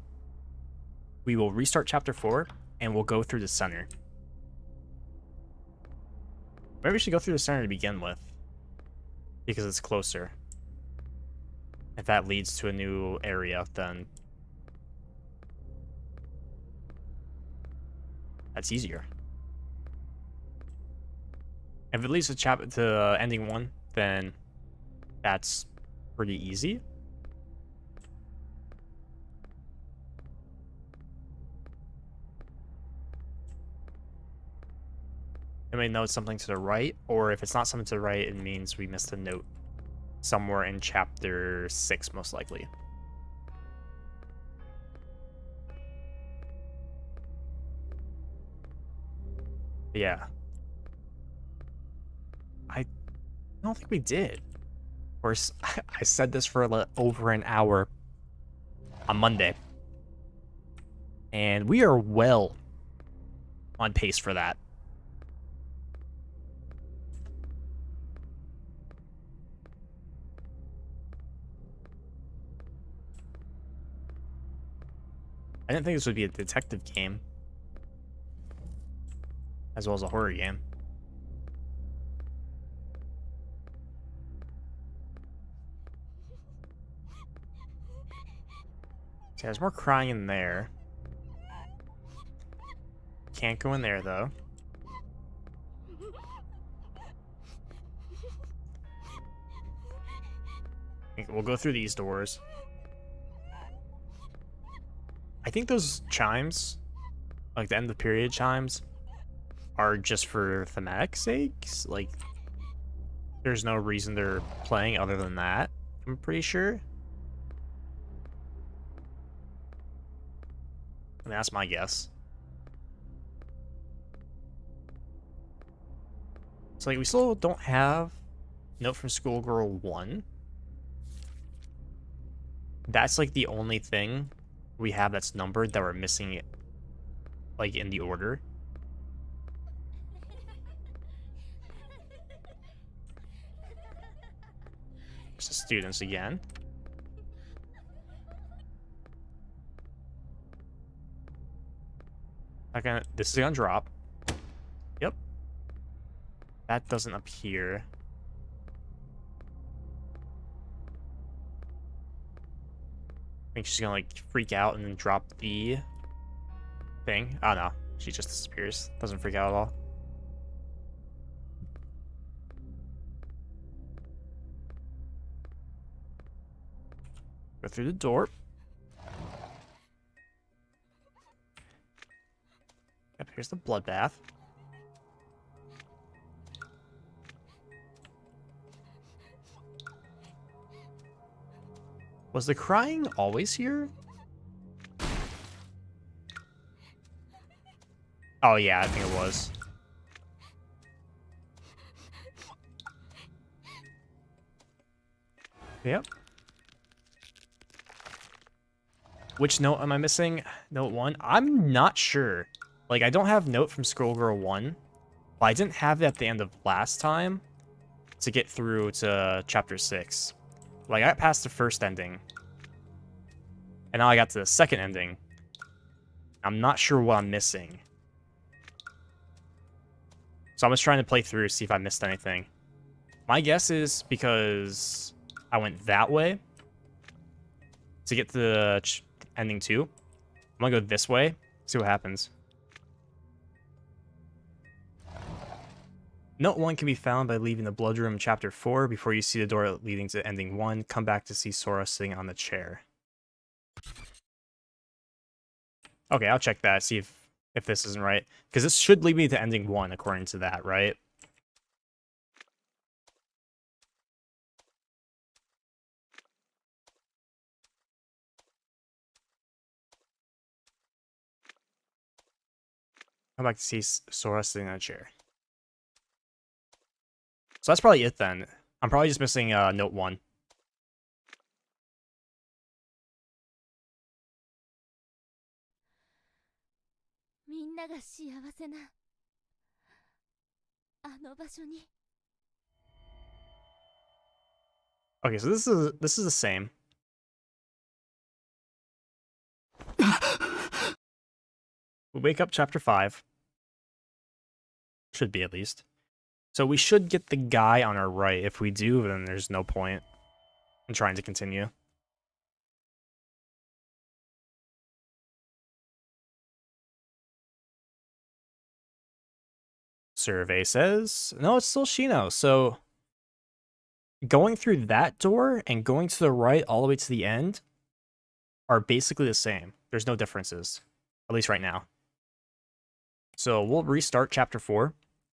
we will restart chapter 4, and we'll go through the center. Maybe we should go through the center to begin with, because it's closer. If that leads to a new area, then that's easier. If it leads to ending 1, then that's pretty easy. It may note something to the right, or if it's not something to the right, it means we missed a note somewhere in chapter 6, most likely. Yeah. I don't think we did. Of course, I said this for over an hour on Monday. And we are well on pace for that. I didn't think this would be a detective game, as well as a horror game. See, there's more crying in there. Can't go in there, though. We'll go through these doors. I think those chimes, like the end of the period chimes, are just for thematic sakes. Like, there's no reason they're playing other than that, I'm pretty sure. I mean, that's my guess. So, like, we still don't have Note from Schoolgirl 1. That's, like, the only thing we have that's numbered that we're missing it, like, in the order. There's the students again. This is gonna drop. Yep. That doesn't appear. I think she's gonna like freak out and then drop the thing. Oh no, she just disappears. Doesn't freak out at all. Go through the door. Yep, here's the bloodbath. Was the crying always here? Oh yeah, I think it was. Yep. Which note am I missing? Note 1? I'm not sure. Like, I don't have Note from Scrollgirl 1, but I didn't have it at the end of last time to get through to Chapter 6. Like, I got past the first ending, and now I got to the second ending. I'm not sure what I'm missing. So I'm just trying to play through, see if I missed anything. My guess is because I went that way to get to the ending 2. I'm gonna go this way, see what happens. Note 1 can be found by leaving the blood room in Chapter 4 before you see the door leading to ending 1. Come back to see Sora sitting on the chair. Okay, I'll check that, see if this isn't right. Because this should lead me to ending 1, according to that, right? Come back to see Sora sitting on a chair. So that's probably it then. I'm probably just missing Note 1. みんなが幸せなあの場所に Okay, so this is the same. We wake up Chapter 5. Should be, at least. So we should get the guy on our right. If we do, then there's no point in trying to continue. Survey says, no, it's still Shino. So going through that door and going to the right all the way to the end are basically the same. There's no differences, at least right now. So we'll restart Chapter 4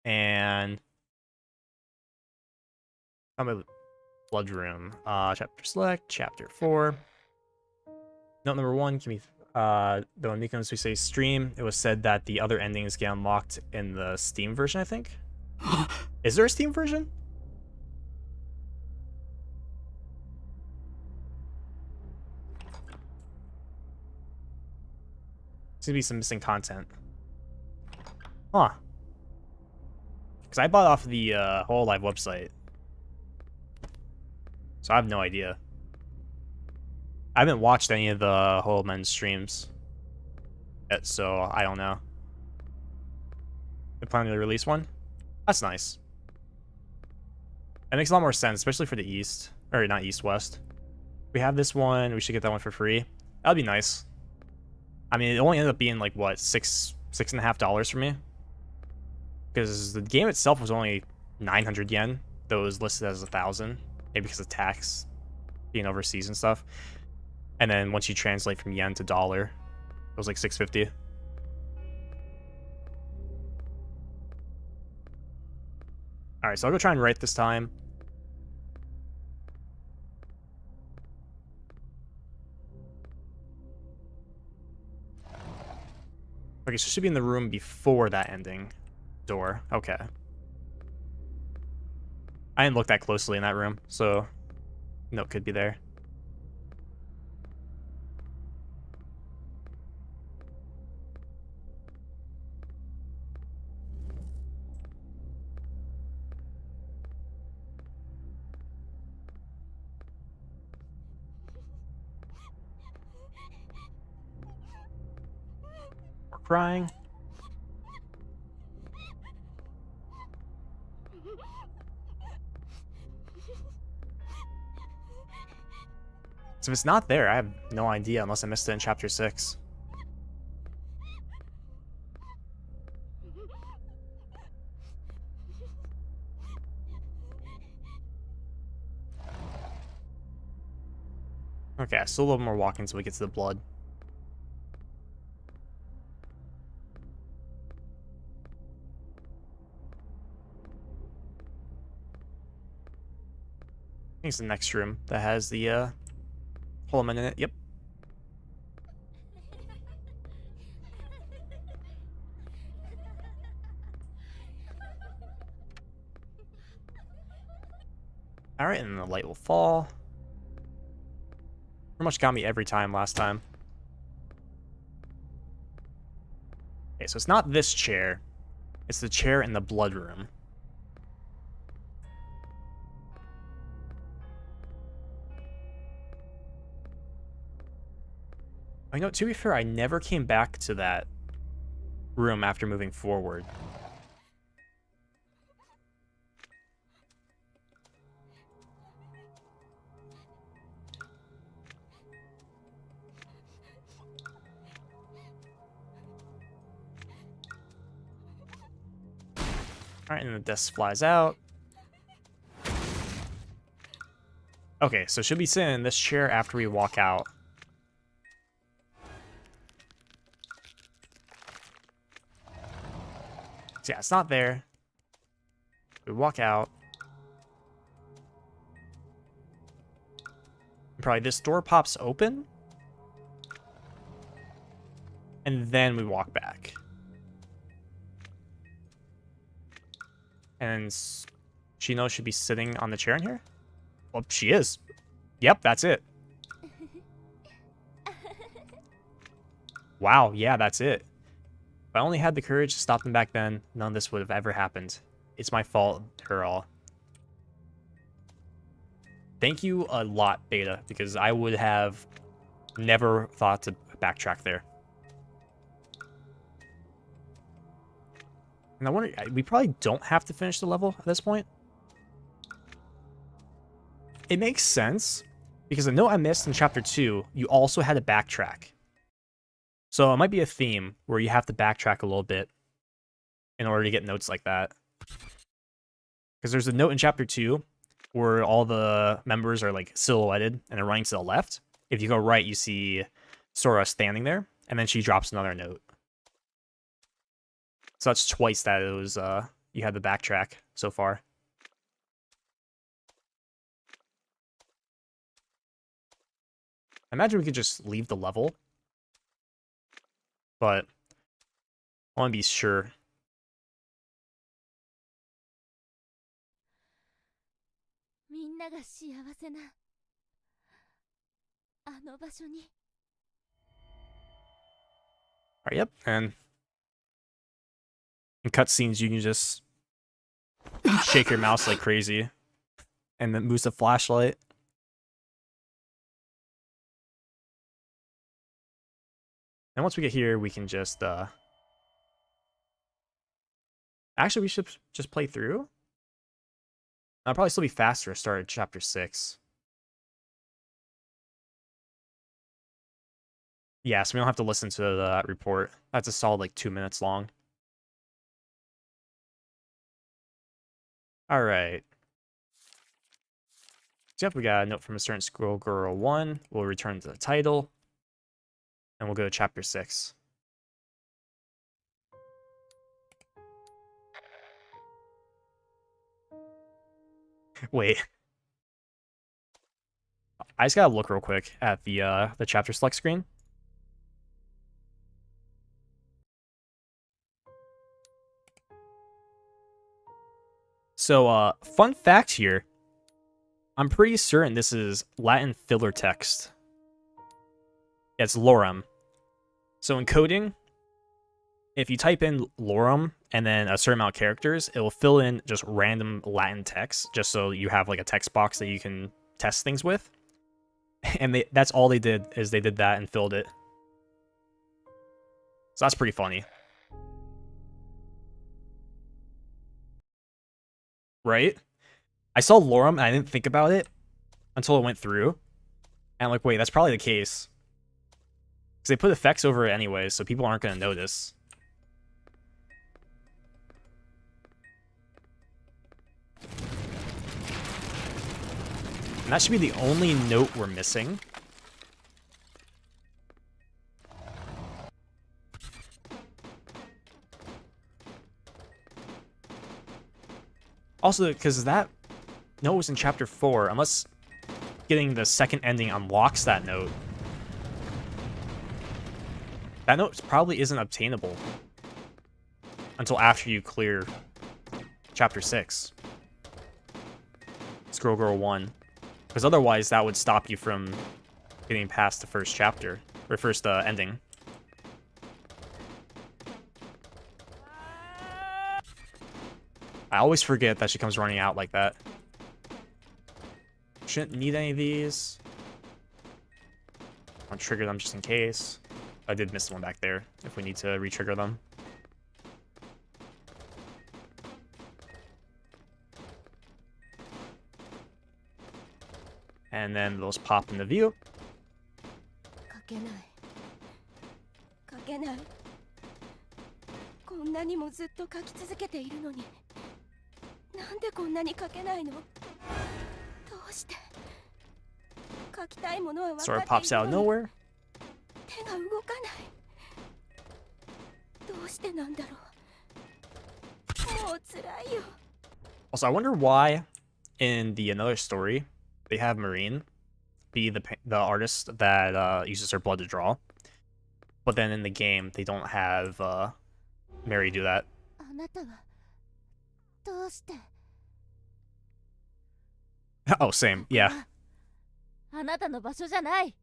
and I'm a blood room. Chapter select, Chapter 4. Note number 1 can be though in Nikon's we say stream, it was said that the other endings get unlocked in the Steam version, I think. Is there a Steam version? to be some missing content. Huh. Because I bought off the hololive website. So I have no idea. I haven't watched any of the Holomen streams yet, so I don't know. They're planning to release one? That's nice. That makes a lot more sense, especially for the East. Or not East, West. We have this one, we should get that one for free. That'd be nice. I mean, it only ended up being like, what, $6.50 for me? Because the game itself was only 900 yen, though it was listed as 1,000. Maybe because of tax being overseas and stuff. And then once you translate from yen to dollar, it was like 650. Alright, so I'll go try and write this time. Okay, so it should be in the room before that ending door. Okay. I didn't look that closely in that room, so note could be there. We're crying. So if it's not there, I have no idea unless I missed it in chapter 6. Okay, still a little more walking until we get to the blood. I think it's the next room that has the Holomen in it. Yep. Alright, and then the light will fall. Pretty much got me every time last time. Okay, so it's not this chair. It's the chair in the blood room. I know, to be fair, I never came back to that room after moving forward. Alright, and the desk flies out. Okay, so should be sitting in this chair after we walk out. So yeah, it's not there. We walk out. Probably this door pops open. And then we walk back. And Shino should be sitting on the chair in here? Well, she is. Yep, that's it. Wow, yeah, that's it. If I only had the courage to stop them back then, none of this would have ever happened. It's my fault, her all. Thank you a lot, Beta, because I would have never thought to backtrack there. And I wonder, we probably don't have to finish the level at this point. It makes sense, because the note I missed in chapter 2, you also had to backtrack. So it might be a theme where you have to backtrack a little bit in order to get notes like that. Because there's a note in chapter 2 where all the members are like silhouetted and they're running to the left. If you go right, you see Sora standing there, and then she drops another note. So that's twice that it was you had the backtrack so far. I imagine we could just leave the level, but I want to be sure. みんなが幸せなあの場所に。Alright, yep, and in cutscenes you can just shake your mouse like crazy, and then moves the flashlight. And once we get here, we can just actually, we should just play through. I'll probably still be faster to start at chapter 6. Yeah, so we don't have to listen to the report. That's a solid like 2 minutes long. Alright. So yep, we got a note from a certain Squirrel Girl 1. We'll return to the title. And we'll go to chapter 6. Wait. I just gotta look real quick at the chapter select screen. So, fun fact here. I'm pretty certain this is Latin filler text. It's lorem. So in coding, if you type in lorem and then a certain amount of characters, it will fill in just random Latin text, just so you have like a text box that you can test things with. And that's all they did, is they did that and filled it. So that's pretty funny. Right? I saw lorem and I didn't think about it until it went through. And I'm like, wait, that's probably the case. Because they put effects over it anyway, so people aren't going to notice. And that should be the only note we're missing. Also, because that note was in chapter 4, unless getting the second ending unlocks that note. That note probably isn't obtainable until after you clear chapter 6. Squirrel Girl 1. Because otherwise that would stop you from getting past the first chapter, or first ending. I always forget that she comes running out like that. Shouldn't need any of these. I'll trigger them just in case. I did miss one back there, if we need to re-trigger them. And then those pop into view. 書けない書けないこんなにもずっと書き続けているのになんでこんなに書けないのどうして書きたいものは分かってい Sort る of pops out of のに nowhere. 手が動かないどうしてなんだろうもう辛いよ Also, I wonder why in the another story they have Marine be the artist that uses her blood to draw, but then in the game they don't have Mary do that. あなたはどうして Oh, same. Yeah. あなたの場所じゃない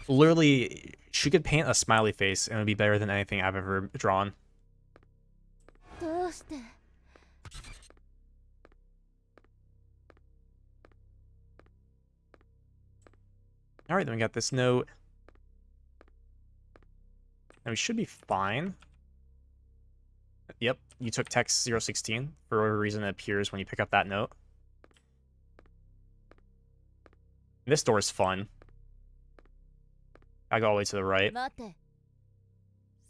Literally, she could paint a smiley face and it would be better than anything I've ever drawn. どうして Alright, then we got this note. And we should be fine. Yep, you took text 016. For whatever reason, it appears when you pick up that note. This door is fun. I go all the way to the right. 待て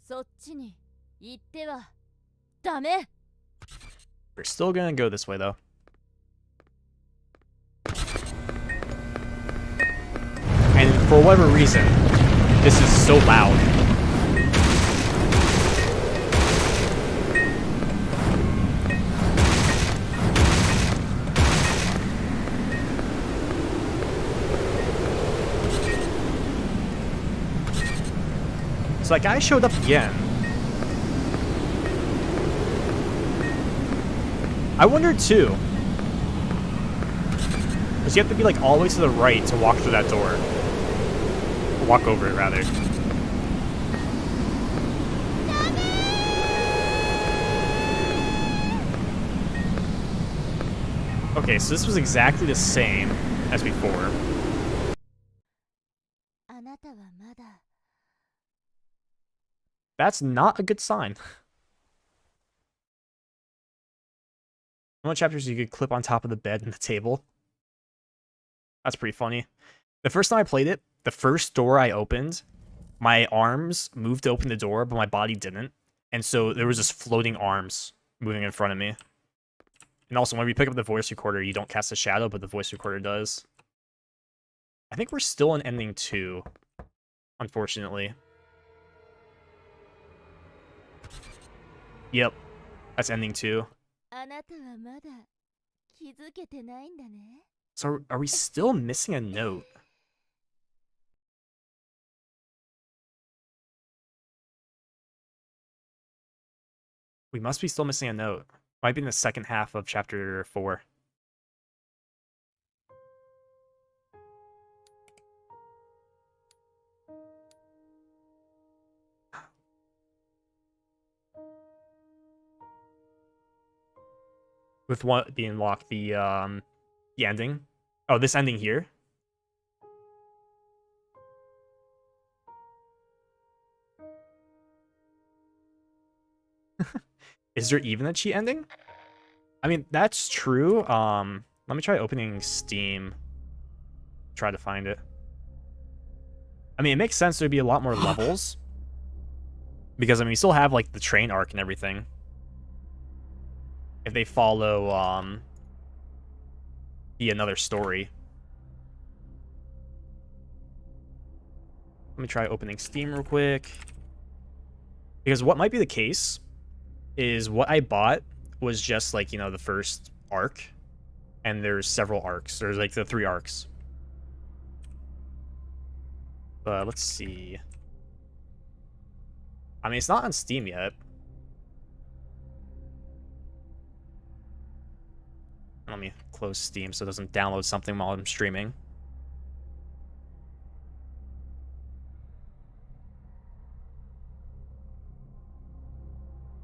そっちに行ってはダメ We're still gonna go this way, though. And for whatever reason, this is so loud. So that guy showed up again. I wonder too. Because you have to be like all the way to the right to walk through that door. Or walk over it, rather. Okay, so this was exactly the same as before. あなたはまだ That's not a good sign. How many chapters you could clip on top of the bed and the table? That's pretty funny. The first time I played it, the first door I opened, my arms moved to open the door, but my body didn't. And so there was just floating arms moving in front of me. And also, when we pick up the voice recorder, you don't cast a shadow, but the voice recorder does. I think we're still in ending 2, unfortunately. Yep, that's ending 2. あなたはまだ気づけてないんだね So are we still missing a note? We must be still missing a note. Might be in the second half of chapter 4. With what being locked, the ending. Oh, this ending here. Is there even a cheat ending? I mean, that's true. Let me try opening Steam. Try to find it. I mean, it makes sense there'd be a lot more levels. Because, I mean, we still have, like, the train arc and everything. If they follow, another story. Let me try opening Steam real quick. Because what might be the case is what I bought was just, like, you know, the first arc. And there's several arcs. There's, like, the 3 arcs. Let's see. I mean, it's not on Steam yet. Let me close Steam so it doesn't download something while I'm streaming.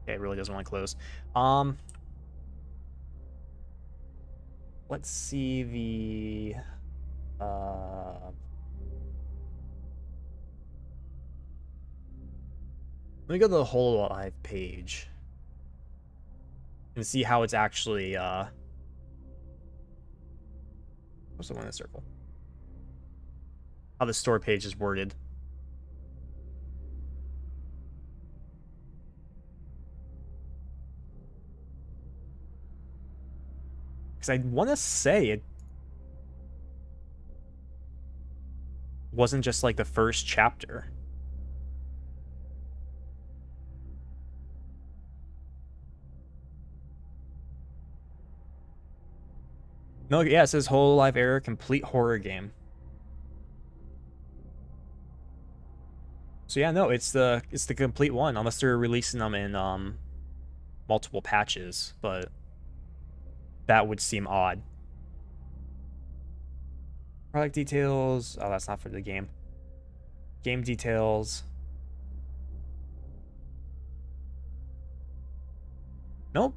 Okay, it really doesn't want to close. Let's see the let me go to the hololive page and see how it's actually what's the one in the circle? How the store page is worded. Because I want to say it wasn't just like the first chapter. No, yeah, it says hololive error, complete horror game. So yeah, no, it's the complete one, unless they're releasing them in multiple patches, but that would seem odd. Product details. Oh, that's not for the game. Game details. Nope.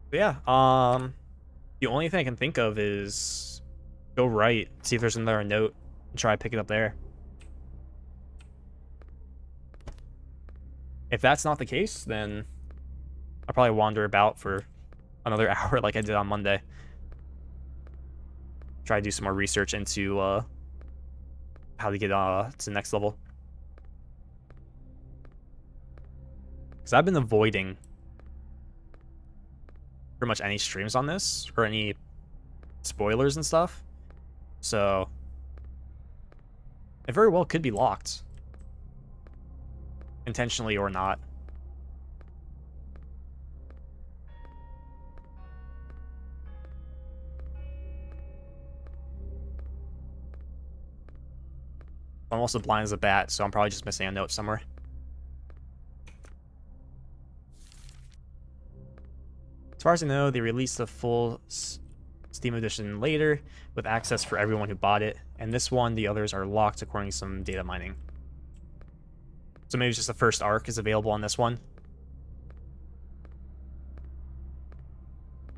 But yeah, the only thing I can think of is go right, see if there's another note, and try to pick it up there. If that's not the case, then I'll probably wander about for another hour like I did on Monday. Try to do some more research into how to get to the next level. Because I've been avoiding pretty much any streams on this, or any spoilers and stuff. So it very well could be locked. Intentionally or not. I'm also blind as a bat, so I'm probably just missing a note somewhere. As far as I know, they released the full Steam edition later, with access for everyone who bought it, and this one, the others are locked according to some data mining. So maybe just the first arc is available on this one.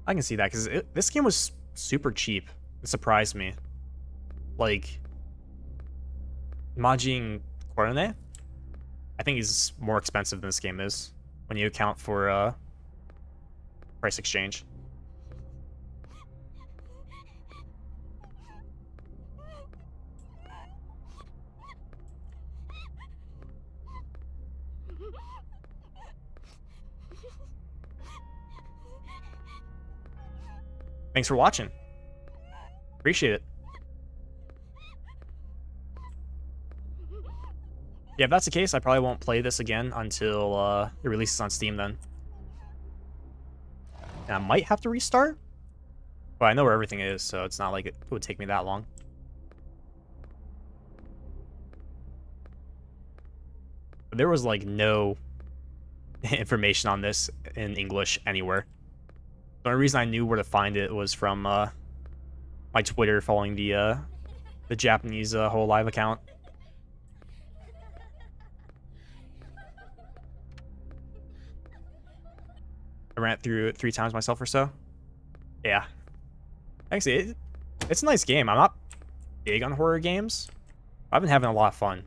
I can see that, because this game was super cheap. It surprised me. Like, Majin Korone, I think is more expensive than this game is, when you account for price exchange. Thanks for watching. Appreciate it. Yeah, if that's the case, I probably won't play this again until it releases on Steam then. And I might have to restart, but I know where everything is, so it's not like it would take me that long. But there was like no information on this in English anywhere. The only reason I knew where to find it was from my Twitter following the Japanese hololive account. I ran it through it 3 times myself or so. Yeah. Actually, it's a nice game. I'm not big on horror games. I've been having a lot of fun.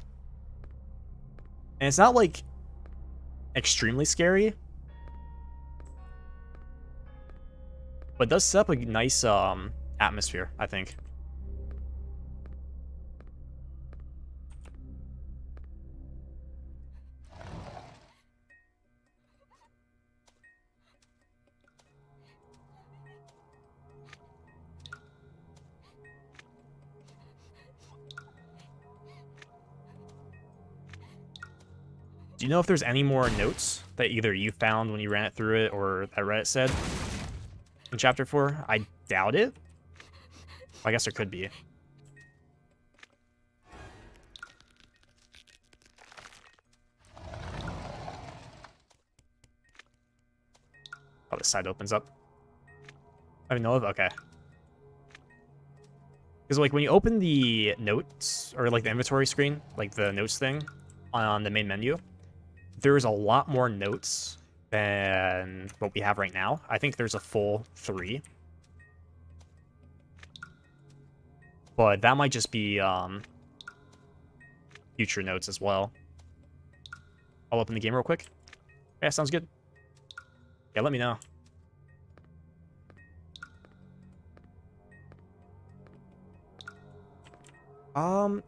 And it's not, like, extremely scary. But it does set up a nice atmosphere, I think. Do you know if there's any more notes that either you found when you ran it through it or that Reddit said in Chapter 4? I doubt it. I guess there could be. Oh, this side opens up. I know of? Okay. Because, like, when you open the notes, or, like, the inventory screen, like, the notes thing on the main menu, there's a lot more notes than what we have right now. I think there's a full 3. But that might just be future notes as well. I'll open the game real quick. Yeah, sounds good. Yeah, let me know.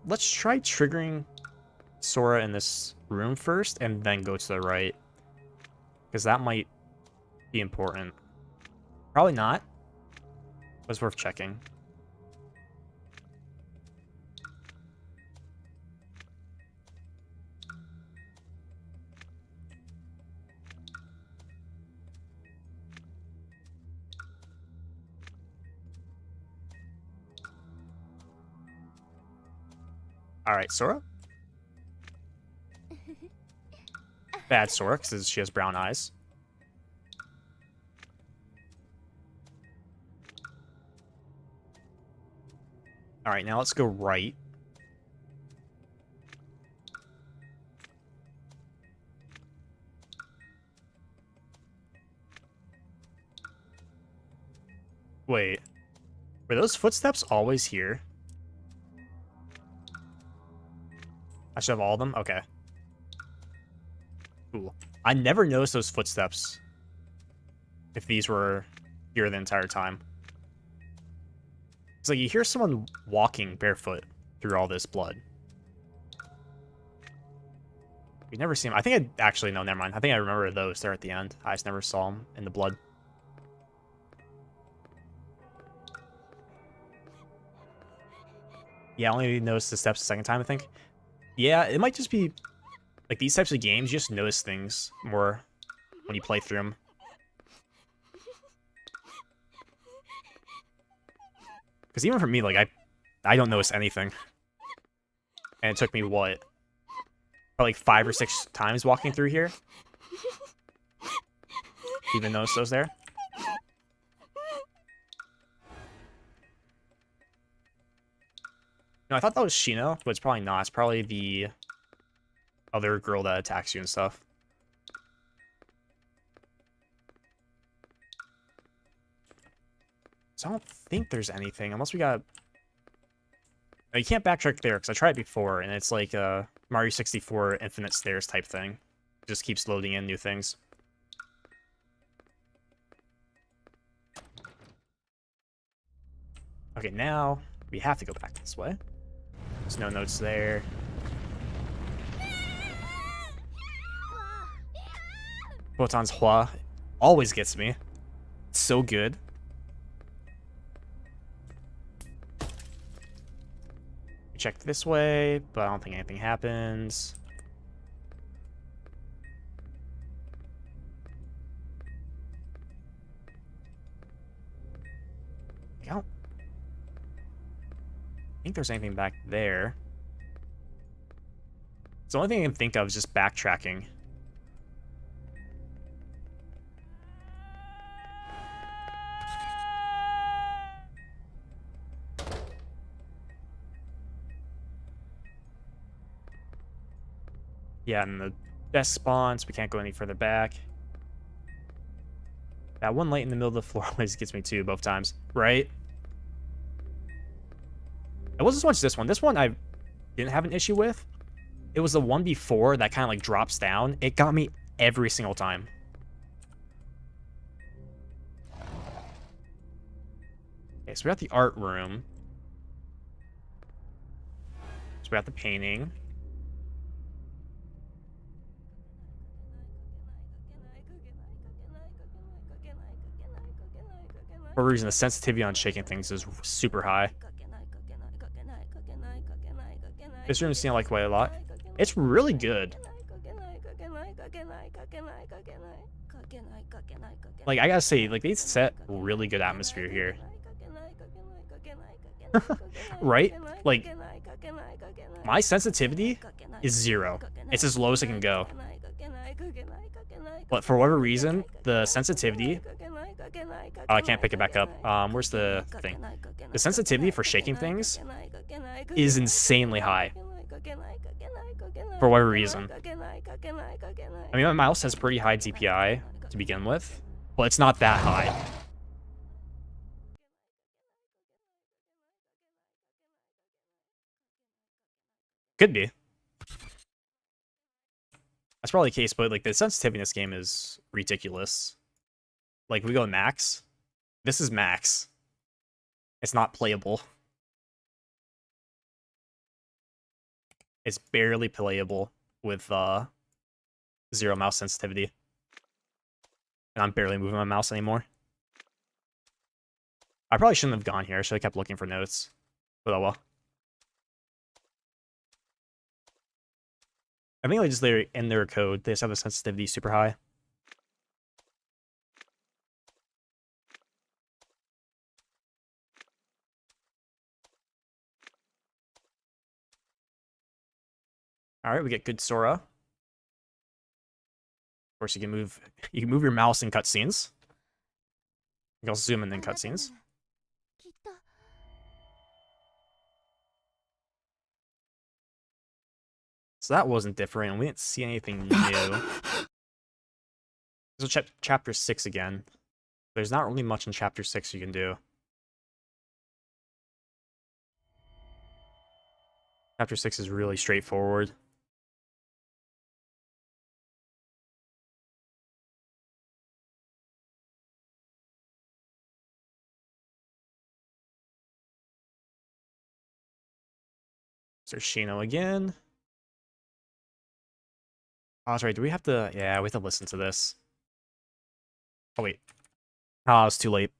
Let's try triggering Sora in this room first, and then go to the right. Because that might be important. Probably not. But it's worth checking. Alright, Sora? Bad Sora, because she has brown eyes. Alright, now let's go right. Wait. Were those footsteps always here? I should have all of them? Okay. Cool. I never noticed those footsteps if these were here the entire time. It's like you hear someone walking barefoot through all this blood. We never see them. I think I actually, no, never mind. I think I remember those there at the end. I just never saw them in the blood. Yeah, I only noticed the steps the second time, I think. Yeah, it might just be like these types of games, you just notice things more when you play through them. Because even for me, like, I don't notice anything. And it took me, what? Probably like 5 or 6 times walking through here. Even notice those there. No, I thought that was Shino, but it's probably not. It's probably the other girl that attacks you and stuff. So I don't think there's anything, unless we got... No, you can't backtrack there, because I tried it before, and it's like a Mario 64 infinite stairs type thing. It just keeps loading in new things. Okay, now we have to go back this way. There's no notes there. Photon's Hua always gets me. It's so good. We check this way, but I don't think anything happens. I don't think there's anything back there. So the only thing I can think of is just backtracking. Yeah, and the best spawns, we can't go any further back. That one light in the middle of the floor always gets me too, both times. Right? It wasn't so much this one. This one I didn't have an issue with. It was the one before that kind of like drops down. It got me every single time. Okay, so we got the art room. So we got the painting. For a reason, the sensitivity on shaking things is super high. This room seemed like quite a lot. It's really good. Like, I gotta say, like, they set really good atmosphere here. Right? Like, my sensitivity is 0. It's as low as it can go. But for whatever reason, the sensitivity... Oh, I can't pick it back up. Where's the thing? The sensitivity for shaking things is insanely high. For whatever reason. I mean, my mouse has pretty high DPI to begin with, but it's not that high. Could be. That's probably the case, but like the sensitivity in this game is ridiculous. Like, we go max. This is max. It's not playable. It's barely playable with 0 mouse sensitivity. And I'm barely moving my mouse anymore. I probably shouldn't have gone here. I should have kept looking for notes. But oh well. I think like just in their code, they just have the sensitivity super high. All right, we get good Sora. Of course, you can move your mouse in cutscenes. You can also zoom in cutscenes. So that wasn't different, and we didn't see anything new. So chapter 6 again. There's not really much in chapter 6 you can do. Chapter 6 is really straightforward. There's Shino again. Oh, that's right. Do we have to... Yeah, we have to listen to this. Oh, wait. Oh, it's too late.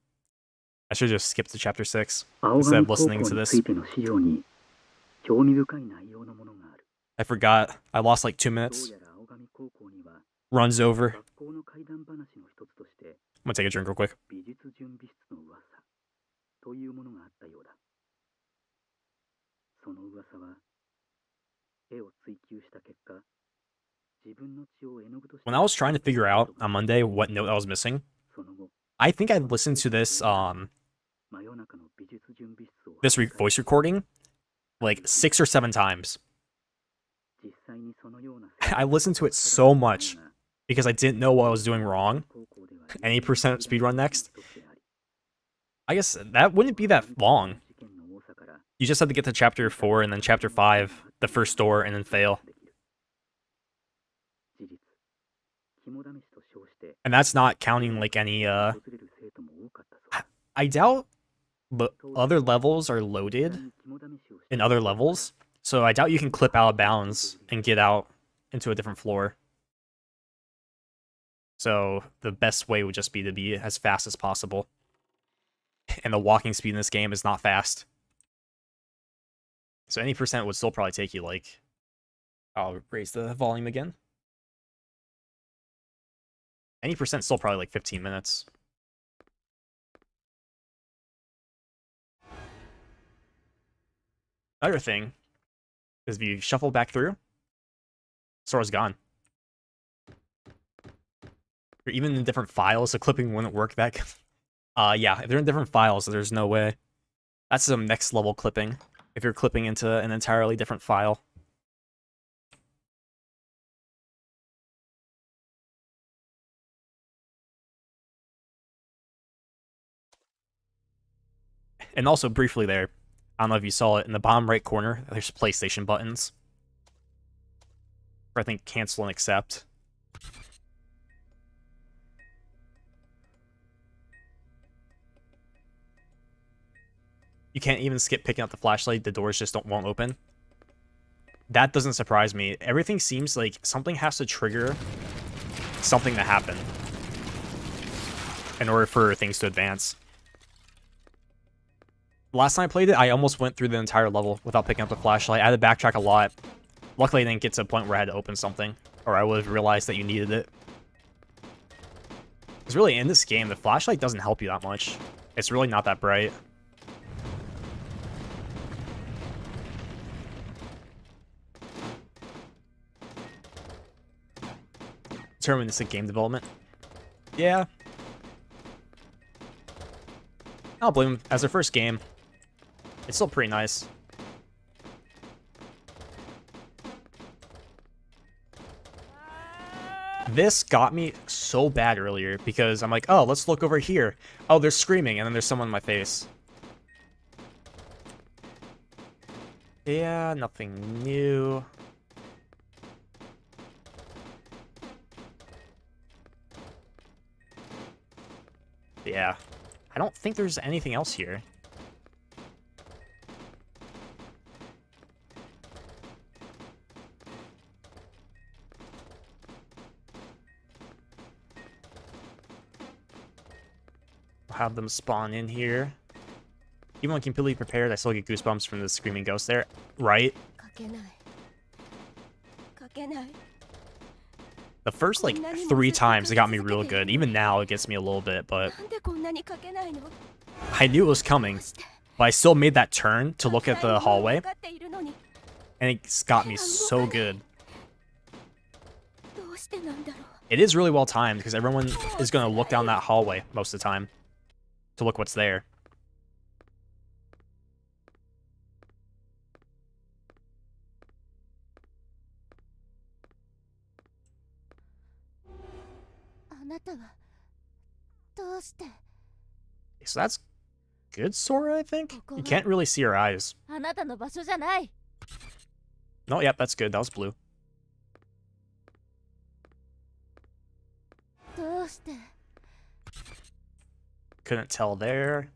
I should have just skipped to chapter 6 instead of listening to this. I forgot. I lost like 2 minutes. Runs over. I'm gonna take a drink real quick. When I was trying to figure out on Monday what note I was missing, I think I listened to this voice recording like 6 or 7 times. I listened to it so much because I didn't know what I was doing wrong. Any percent speedrun next. I guess that wouldn't be that long. You just have to get to chapter 4 and then chapter 5, the first door, and then fail. And that's not counting like any I doubt other levels are loaded in other levels, so I doubt you can clip out of bounds and get out into a different floor. So the best way would just be to be as fast as possible. And the walking speed in this game is not fast. So any percent would still probably take you like... I'll raise the volume again. Any percent still probably like 15 minutes. Another thing is if you shuffle back through, Sora's gone. Or even in different files, the clipping wouldn't work that good. Yeah, if they're in different files, there's no way. That's some next level clipping. If you're clipping into an entirely different file. And also briefly there, I don't know if you saw it, in the bottom right corner, there's PlayStation buttons. For I think cancel and accept. You can't even skip picking up the flashlight, the doors just won't open. That doesn't surprise me. Everything seems like something has to trigger something to happen in order for things to advance. Last time I played it, I almost went through the entire level without picking up the flashlight. I had to backtrack a lot. Luckily, I didn't get to a point where I had to open something, or I would have realized that you needed it. Because really, in this game, the flashlight doesn't help you that much. It's really not that bright. Deterministic game development. Yeah. I don't blame them. As their first game, it's still pretty nice. This got me so bad earlier because I'm like, oh, let's look over here. Oh, they're screaming, and then there's someone in my face. Yeah, nothing new. Yeah, I don't think there's anything else here. I'll have them spawn in here. Even when completely prepared, I still get goosebumps from the screaming ghost there. Right? The first, like, 3 times it got me real good. Even now, it gets me a little bit, but... I knew it was coming, but I still made that turn to look at the hallway. And it's got me so good. It is really well timed, because everyone is going to look down that hallway most of the time to look what's there. So that's good, Sora, I think? You can't really see her eyes. No, yep, that's good. That was blue. Couldn't tell there.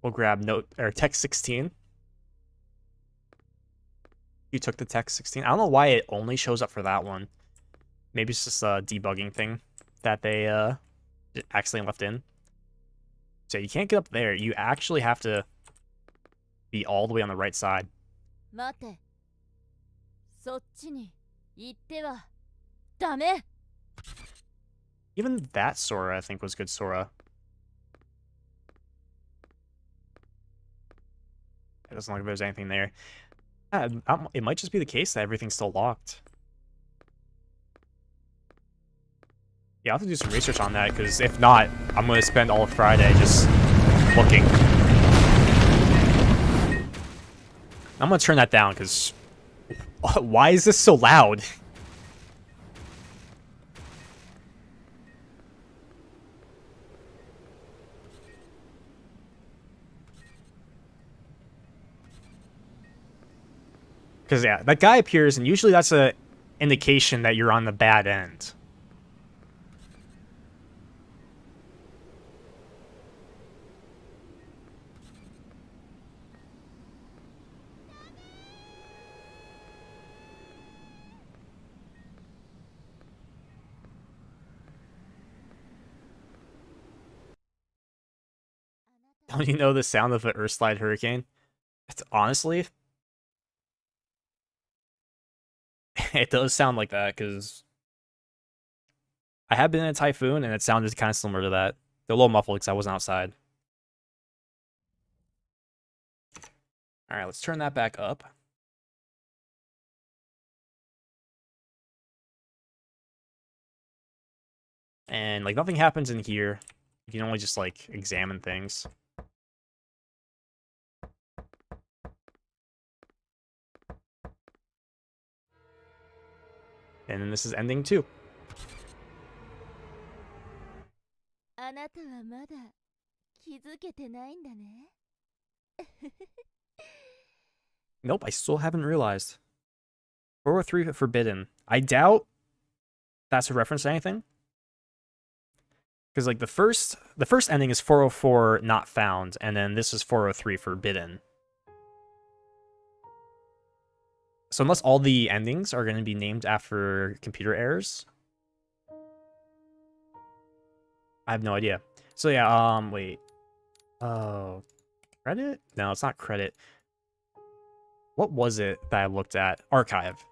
We'll grab note or text 16. You took the text 16. I don't know why it only shows up for that one. Maybe it's just a debugging thing that they accidentally left in. So you can't get up there. You actually have to be all the way on the right side. Even that Sora, I think, was good Sora. It doesn't look like there's anything there. It might just be the case that everything's still locked. Yeah, I'll have to do some research on that, because if not, I'm going to spend all of Friday just looking. I'm going to turn that down, because Why is this so loud? Because, yeah, that guy appears, and usually that's a indication that you're on the bad end. Don't you know the sound of an Earthslide hurricane? It's honestly, it does sound like that, because I have been in a typhoon, and it sounded kind of similar to that. They're a little muffled because I wasn't outside. Alright, let's turn that back up. And, like, nothing happens in here. You can only just, like, examine things. And then this is ending too. あなたはまだ気づけてないんだね。Nope, I still haven't realized. 403 Forbidden. I doubt that's a reference to anything. Because, like, the first ending is 404 Not Found, and then this is 403 Forbidden. So unless all the endings are going to be named after computer errors, I have no idea. So yeah, wait. Oh, credit? No, it's not credit. What was it that I looked at? Archive.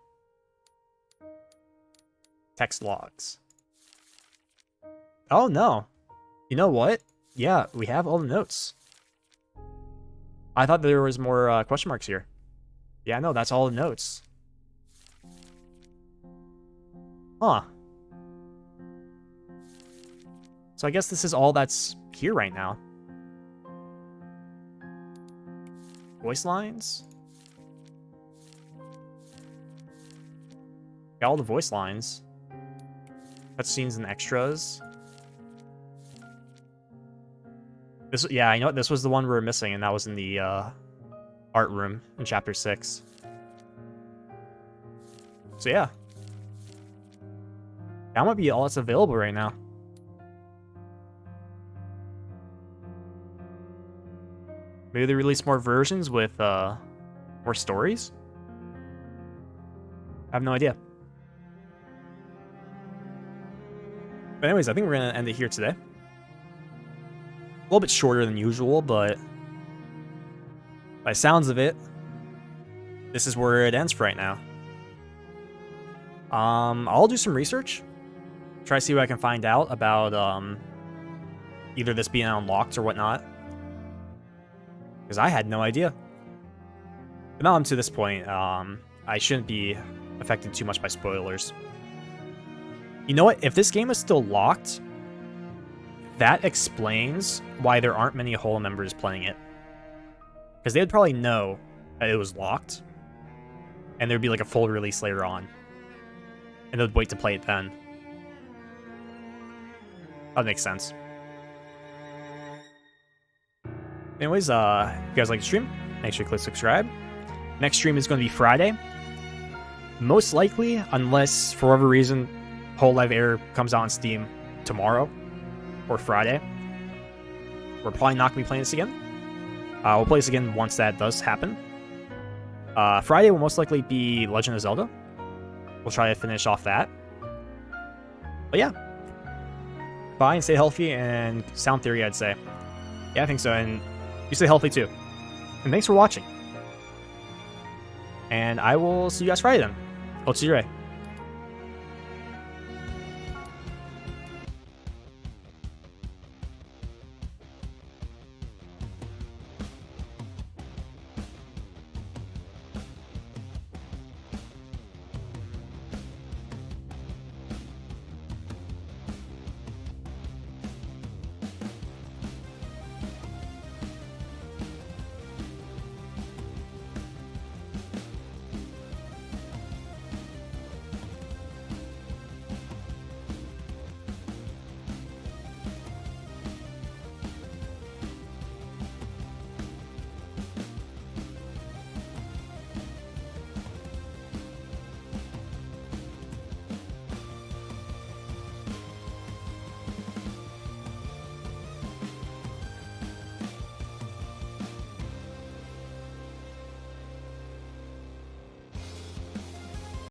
Text logs. Oh, no. You know what? Yeah, we have all the notes. I thought there was more question marks here. Yeah, no, that's all the notes. Huh. So I guess this is all that's here right now. Voice lines? Got all the voice lines. Cutscenes and extras. This, yeah, I know this was the one we were missing, and that was in the art room in chapter 6. So yeah. That might be all that's available right now. Maybe they release more versions with more stories? I have no idea. But anyways, I think we're going to end it here today. A little bit shorter than usual, but by sounds of it, this is where it ends for right now. I'll do some research. Try to see what I can find out about either this being unlocked or whatnot. Because I had no idea. But now I'm to this point, I shouldn't be affected too much by spoilers. You know what? If this game is still locked, that explains why there aren't many Holo members playing it. Because they would probably know that it was locked, and there'd be like a full release later on. And they'd wait to play it then. That makes sense. Anyways, if you guys like the stream, make sure you click subscribe. Next stream is going to be Friday. Most likely, unless for whatever reason, hololive Air comes out on Steam tomorrow or Friday. We're probably not going to be playing this again. We'll play this again once that does happen. Friday will most likely be Legend of Zelda. We'll try to finish off that. But yeah. Bye and stay healthy, and sound theory, I'd say. Yeah, I think so, and you stay healthy too. And thanks for watching. And I will see you guys Friday then. Otsure.